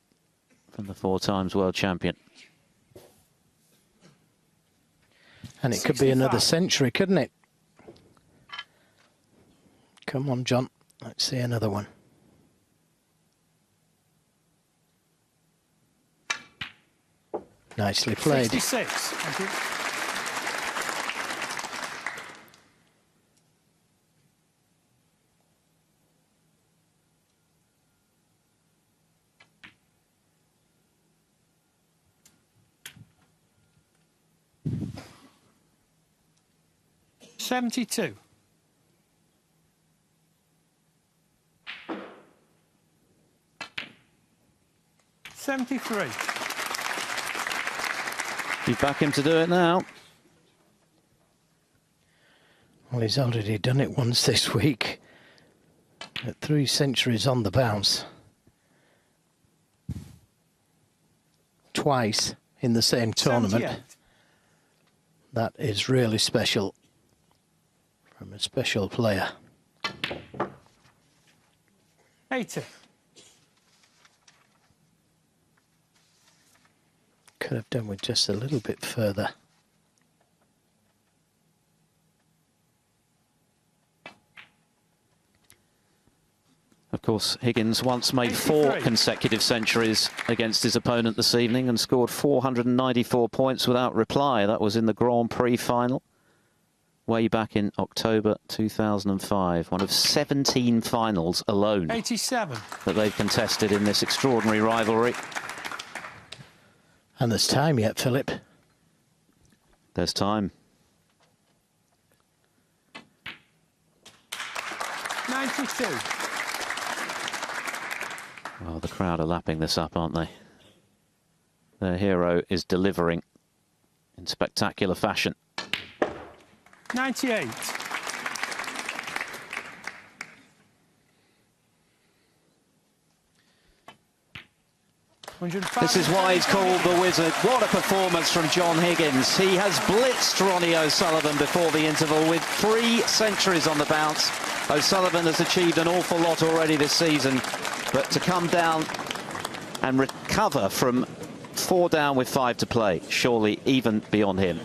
from the 4 times world champion.
And it could be another century, couldn't it? Come on, John. Let's see another one. Nicely played.
66. Thank you. $72. $73.
You back him to do it now.
Well, he's already done it once this week. At 3 centuries on the bounce. Twice in the same tournament.
78.
That is really special from a special player.
80.
Could have done with just a little bit further.
Of course, Higgins once made 4
83.
consecutive centuries against his opponent this evening and scored 494 points without reply. That was in the Grand Prix final way back in October 2005. One of 17 finals alone
87.
that they've contested in this extraordinary rivalry.
And there's time yet, Philip.
There's time.
92.
Well, the crowd are lapping this up, aren't they? Their hero is delivering in spectacular fashion.
98.
This is why he's called the Wizard. What a performance from John Higgins. He has blitzed Ronnie O'Sullivan before the interval with 3 centuries on the bounce. O'Sullivan has achieved an awful lot already this season, but to come down and recover from 4 down with 5 to play, surely even beyond him.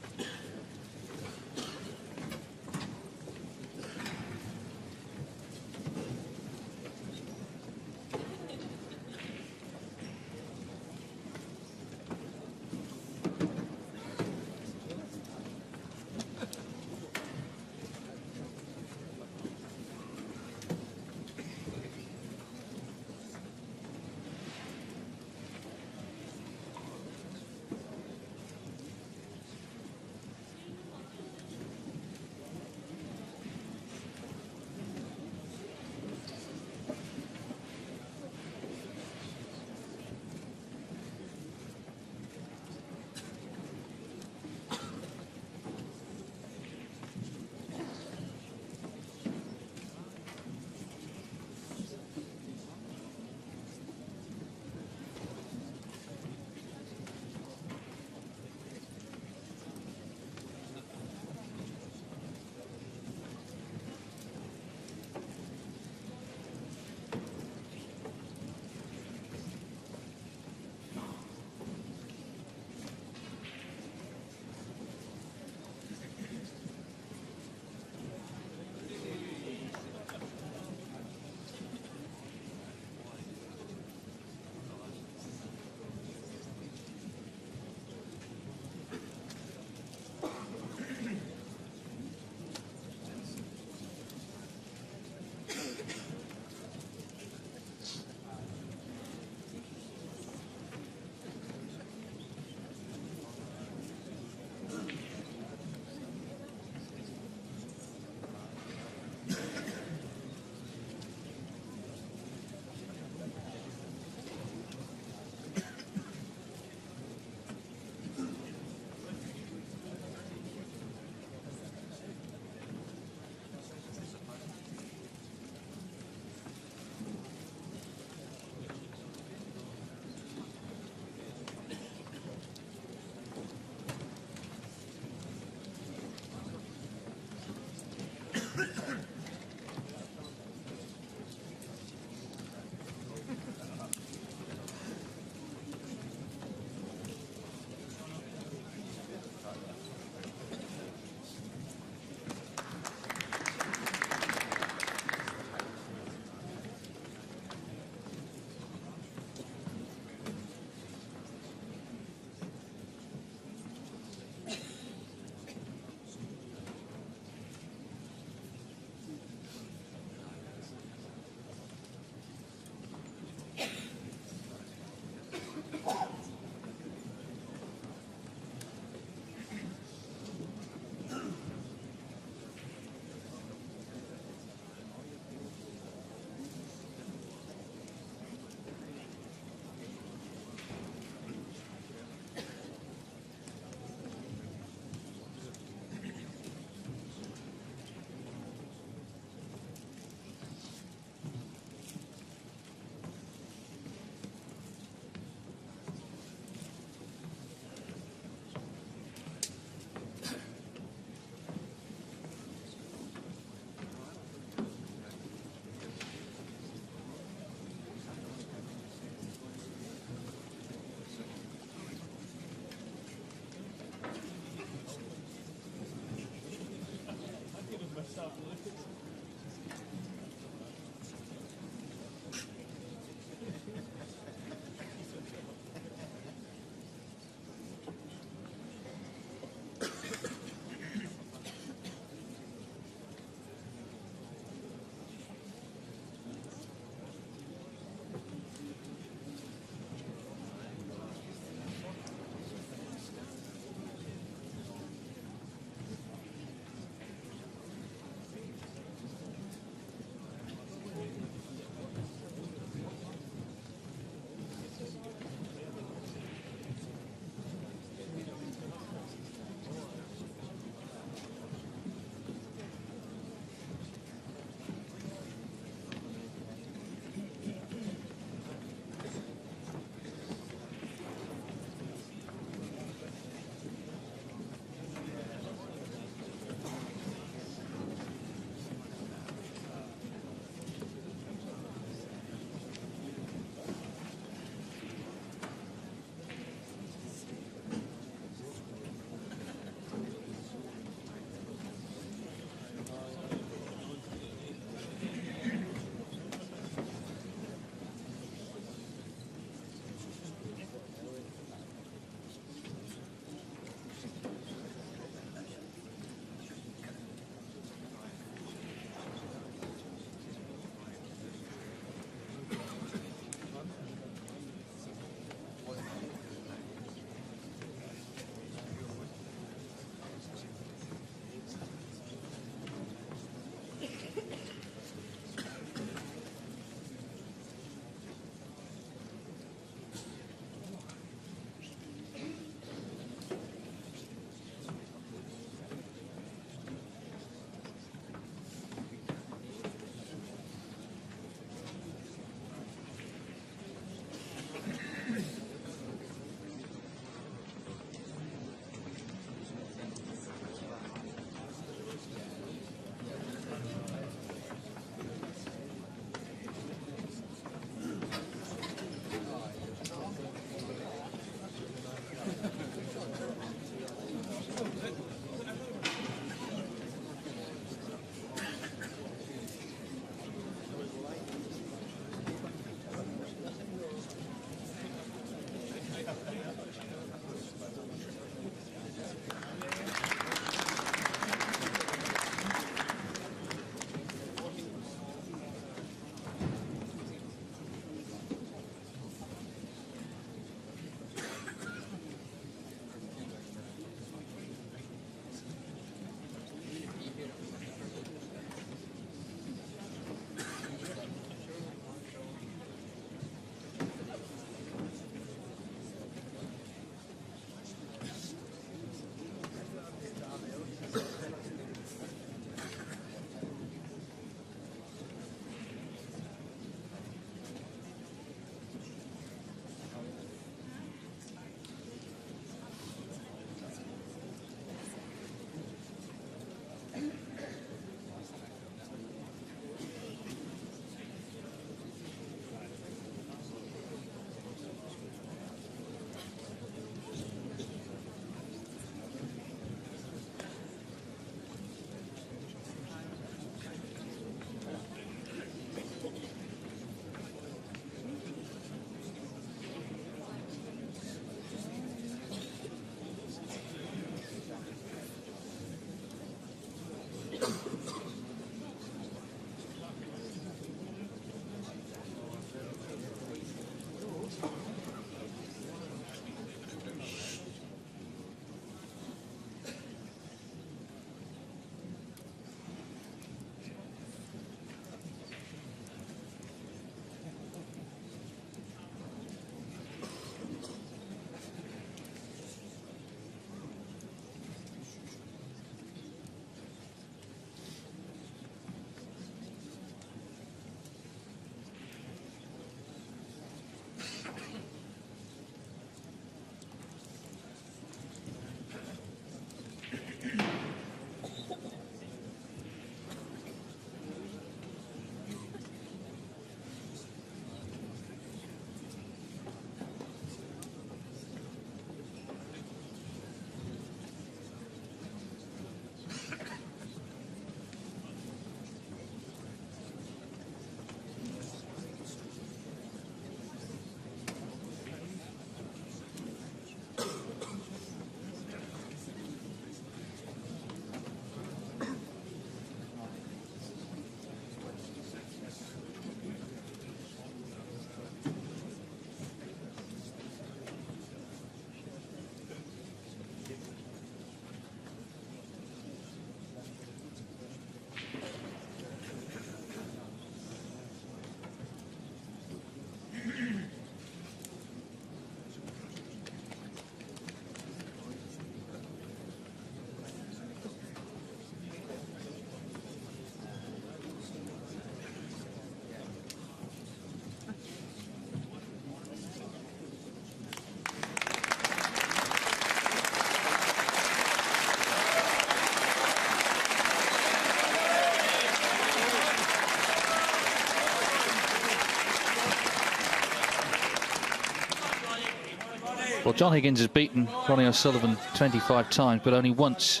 Well, John Higgins has beaten Ronnie O'Sullivan 25 times, but only once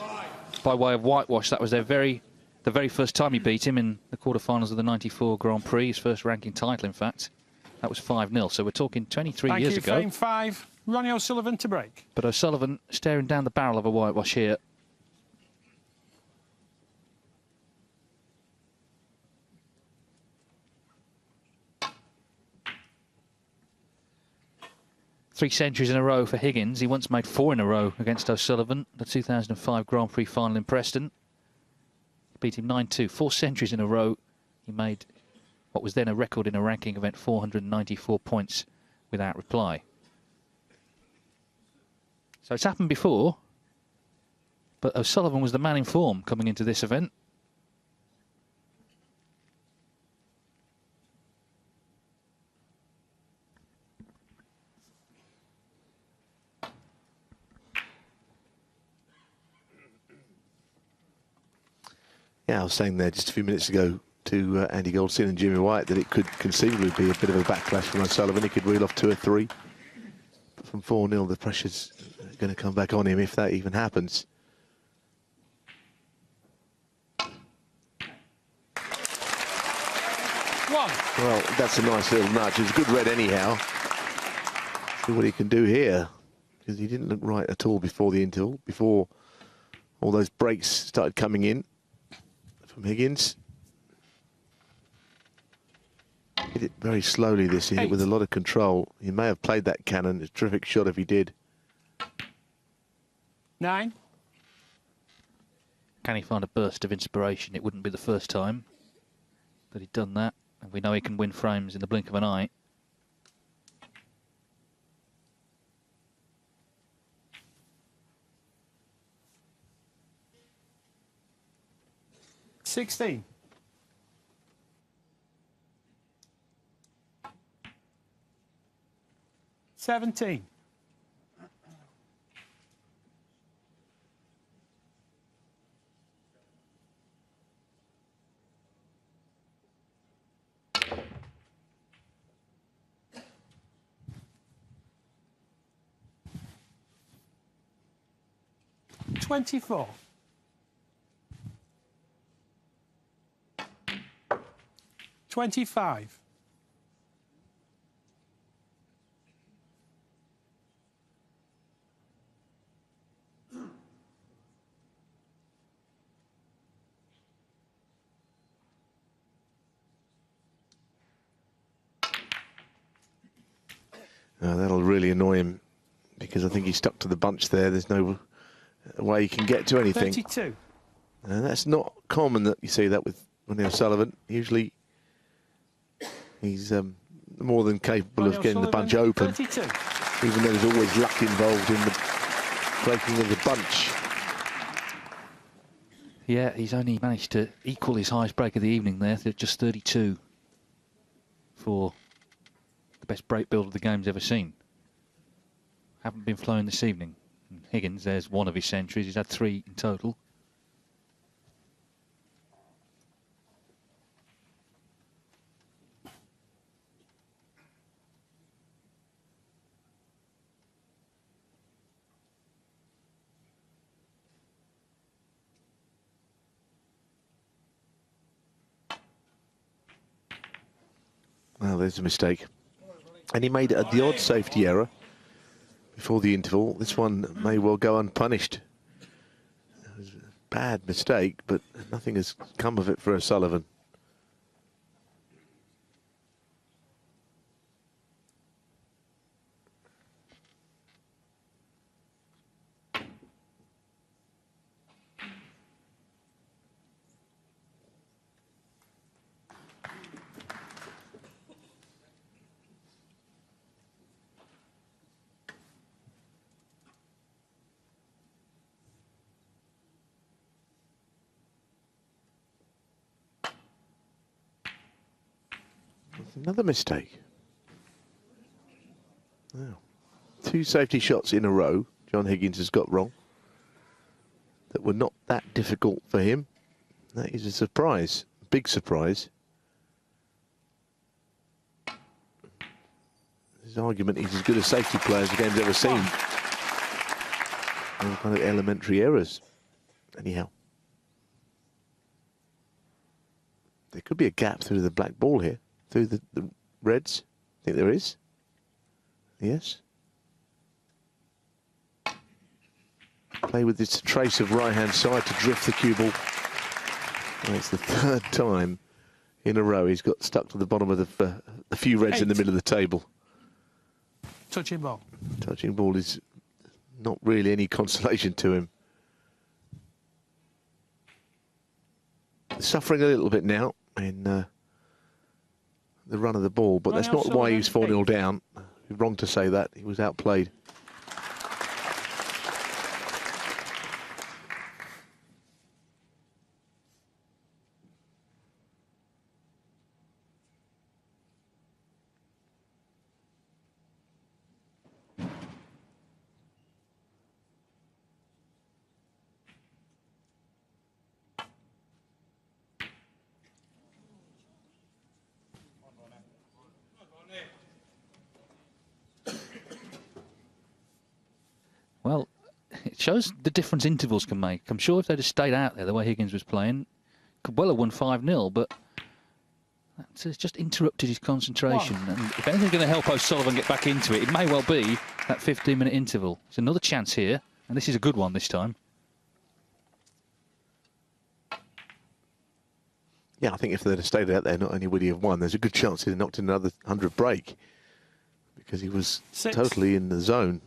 by way of whitewash. That was the very first time he beat him in the quarterfinals of the '94 Grand Prix, his first ranking title, in fact. That was 5-0, so we're talking 23 years ago.
Frame 5, Ronnie O'Sullivan to break.
But O'Sullivan staring down the barrel of a whitewash here. Three centuries in a row for Higgins. He once made 4 in a row against O'Sullivan, the 2005 Grand Prix final in Preston. Beat him 9-2. 4 centuries in a row. He made what was then a record in a ranking event, 494 points without reply. So it's happened before, but O'Sullivan was the man in form coming into this event.
Yeah, I was saying there just a few minutes ago to Andy Goldstein and Jimmy White that it could conceivably be a bit of a backlash from O'Sullivan. He could reel off 2 or 3. But from 4-0, the pressure's going to come back on him if that even happens. Well, that's a nice little nudge. It's a good red anyhow. See what he can do here. Because he didn't look right at all before the interval, before all those breaks started coming in from Higgins. Hit it very slowly this year with a lot of control. He may have played that cannon. A terrific shot if he did.
9.
Can he find a burst of inspiration? It wouldn't be the first time that he'd done that. And we know he can win frames in the blink of an eye.
$16. 17. $24. 25.
That'll really annoy him because I think he's stuck to the bunch there. There's no way he can get to anything.
32.
And that's not common that you see that with Ronnie O'Sullivan. Usually he's more than capable of getting the bunch open,
32.
even though there's always luck involved in the breaking of the bunch.
Yeah, he's only managed to equal his highest break of the evening there, just 32 for the best break build the game's ever seen. Haven't been flowing this evening. And Higgins, there's one of his centuries. He's had 3 in total.
Well, there's a mistake. And he made the odd safety error before the interval. This one may well go unpunished. It was a bad mistake, but nothing has come of it for O'Sullivan. Another mistake. Wow. 2 safety shots in a row John Higgins has got wrong that were not that difficult for him. That is a surprise, big surprise. This his argument, he's as good a safety player as the game's ever seen. All kind of elementary errors. Anyhow. There could be a gap through the black ball here, through the reds. I think there is. Yes. Play with this trace of right-hand side to drift the cue ball. And it's the third time in a row he's got stuck to the bottom of the few reds in the middle of the table.
Touching ball.
Touching ball is not really any consolation to him. Suffering a little bit now in the run of the ball, but that's not why he was 4-0 down. Wrong to say that. He was outplayed.
Well, it shows the difference intervals can make. I'm sure if they'd have stayed out there the way Higgins was playing, could well have won 5-0, but that's just interrupted his concentration. And if anything's going to help O'Sullivan get back into it, it may well be that 15-minute interval. It's another chance here, and this is a good one this time.
Yeah, I think if they'd have stayed out there, not only would he have won, there's a good chance he'd have knocked in another 100 break because he was totally in the zone.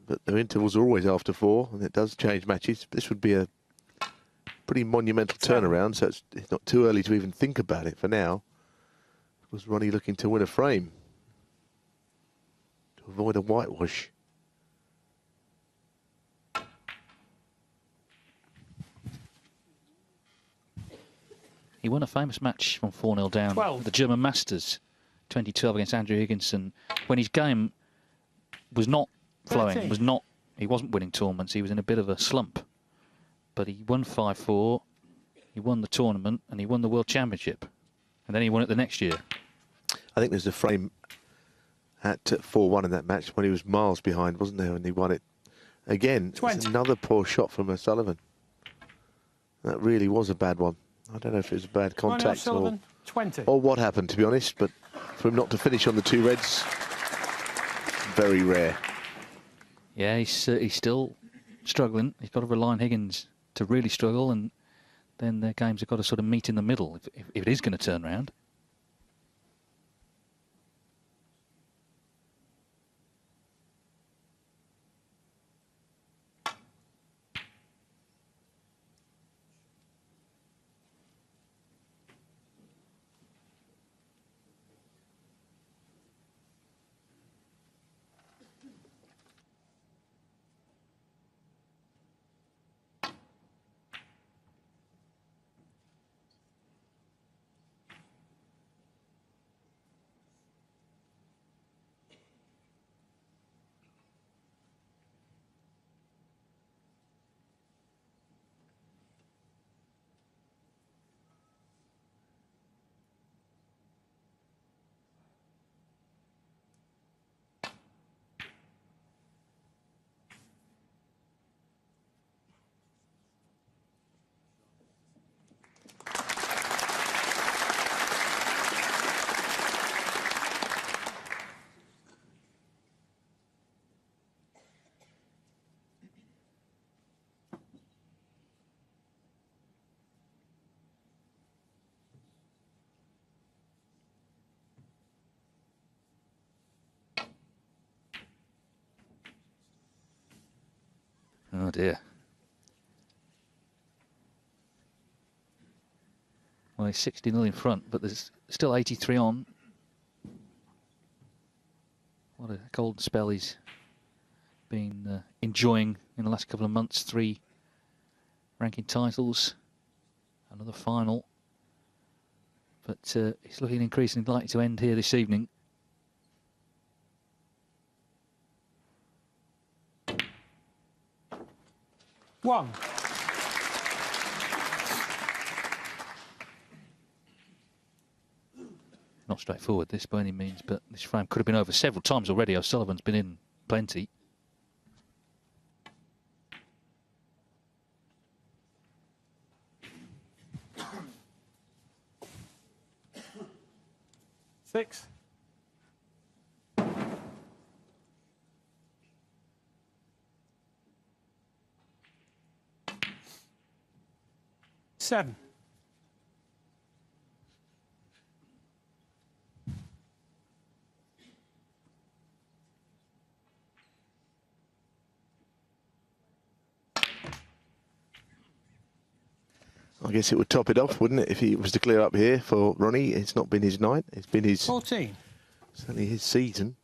But their intervals are always after 4, and it does change matches. This would be a pretty monumental turnaround, so it's not too early to even think about it for now. Was Ronnie looking to win a frame to avoid a whitewash?
He won a famous match from 4-0 down at the German Masters 2012 against Andrew Higgins, and when his game was not flowing, he wasn't winning tournaments, he was in a bit of a slump. But he won 5-4, he won the tournament, and he won the World Championship. And then he won it the next year.
I think there's a frame at 4-1 in that match when he was miles behind, wasn't there, and he won it. Again, it's another poor shot from O'Sullivan. That really was a bad one. I don't know if it was a bad contact or what happened, to be honest, but for him not to finish on the 2 reds, very rare.
Yeah, he's still struggling. He's got to rely on Higgins to really struggle, and then their games have got to sort of meet in the middle if it is going to turn round. Oh dear. Well, he's 60-0 in front, but there's still 83 on. What a golden spell he's been enjoying in the last couple of months. 3 ranking titles, another final. But he's looking increasingly likely to end here this evening.
One.
Not straightforward, this by any means, but this frame could have been over several times already. O'Sullivan's been in plenty.
Six. Seven.
I guess it would top it off, wouldn't it, if he was to clear up here for Ronnie? It's not been his night. It's been his
14.
certainly his season.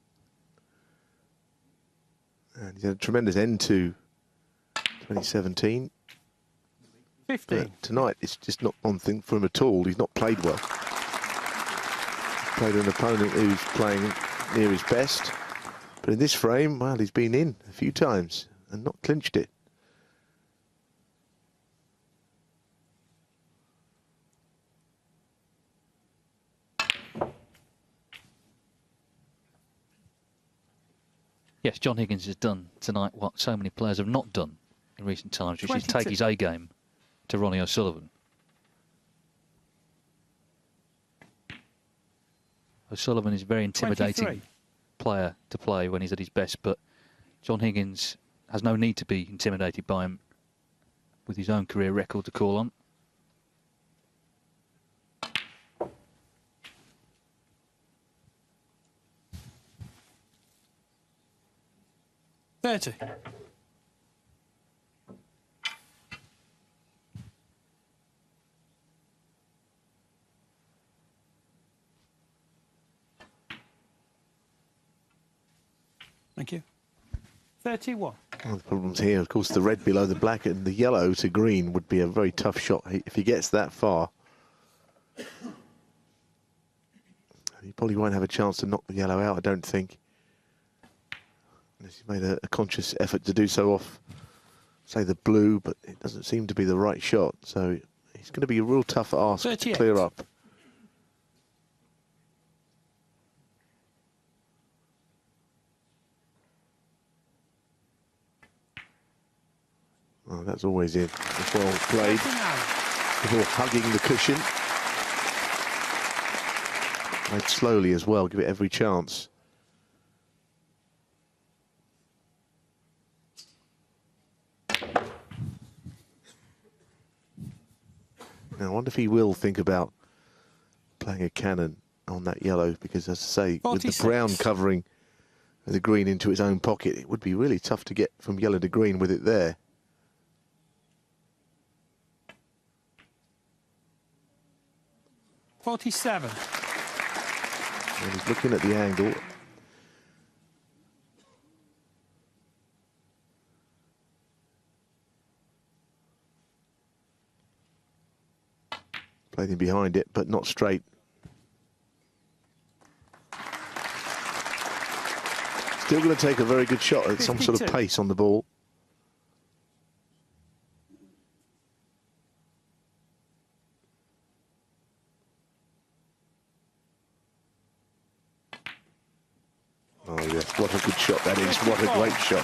And he's had a tremendous end to 2017.
15.
But tonight, it's just not one thing for him at all. He's not played well. Played an opponent who's playing near his best. But in this frame, well, he's been in a few times and not clinched it.
Yes, John Higgins has done tonight what so many players have not done in recent times, which is
22.
take his A game to Ronnie O'Sullivan. O'Sullivan is a very intimidating
23.
player to play when he's at his best, but John Higgins has no need to be intimidated by him with his own career record to call on.
Thirty. Thank you. 31.
One of the problems here, of course, the red below the black and the yellow to green would be a very tough shot if he gets that far. He probably won't have a chance to knock the yellow out, I don't think. Unless he's made a conscious effort to do so off, say, the blue, but it doesn't seem to be the right shot. So it's going to be a real tough ask
38.
to clear up. Oh, that's always in. It's well played.
39.
Before hugging the cushion. Played slowly as well, give it every chance. Now, I wonder if he will think about playing a cannon on that yellow, because, as I say,
46.
with the brown covering the green into its own pocket, it would be really tough to get from yellow to green with it there.
47.
And he's looking at the angle. Played him behind it, but not straight. Still going to take a very good shot at some sort of
52.
pace on the ball. Oh, yes, what a good shot that is. What a great shot.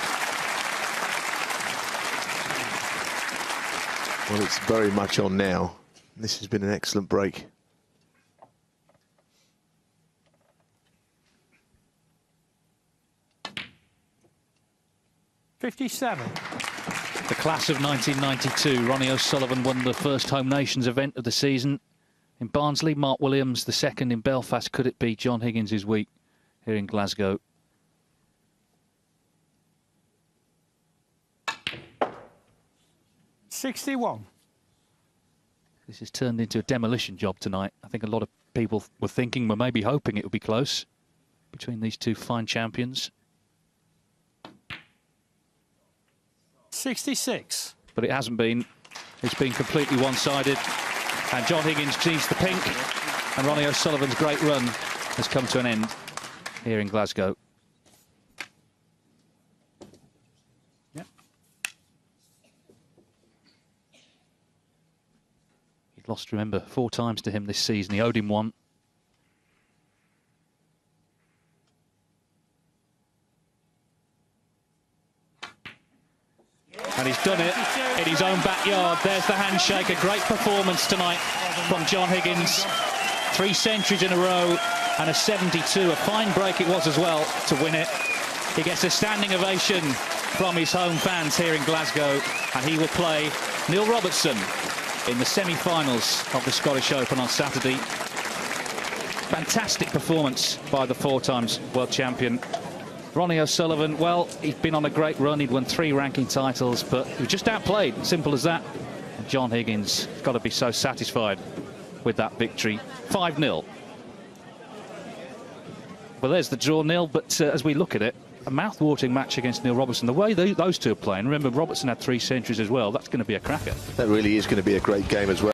Well, it's very much on now. This has been an excellent break.
$57.
The class of 1992, Ronnie O'Sullivan won the first Home Nations event of the season in Barnsley. Mark Williams, the second in Belfast. Could it be John Higgins' week here in Glasgow?
$61.
This has turned into a demolition job tonight. I think a lot of people were thinking, were maybe hoping it would be close between these two fine champions.
66.
But it hasn't been. It's been completely one-sided. And John Higgins sees the pink. And Ronnie O'Sullivan's great run has come to an end here in Glasgow.
Yep.
He'd lost, remember, 4 times to him this season. He owed him one. And he's done it in his own backyard. There's the handshake. A great performance tonight from John Higgins. 3 centuries in a row and a 72. A fine break it was as well to win it. He gets a standing ovation from his home fans here in Glasgow, and he will play Neil Robertson in the semi-finals of the Scottish Open on Saturday. Fantastic performance by the 4-times world champion. Ronnie O'Sullivan, well, he's been on a great run. He'd won 3 ranking titles, but he was just outplayed. Simple as that. And John Higgins has got to be so satisfied with that victory. 5-0. Well, there's the draw, Neil, but as we look at it, a mouth-watering match against Neil Robertson. The way those two are playing, remember, Robertson had 3 centuries as well. That's going to be a cracker.
That really is going to be a great game as well.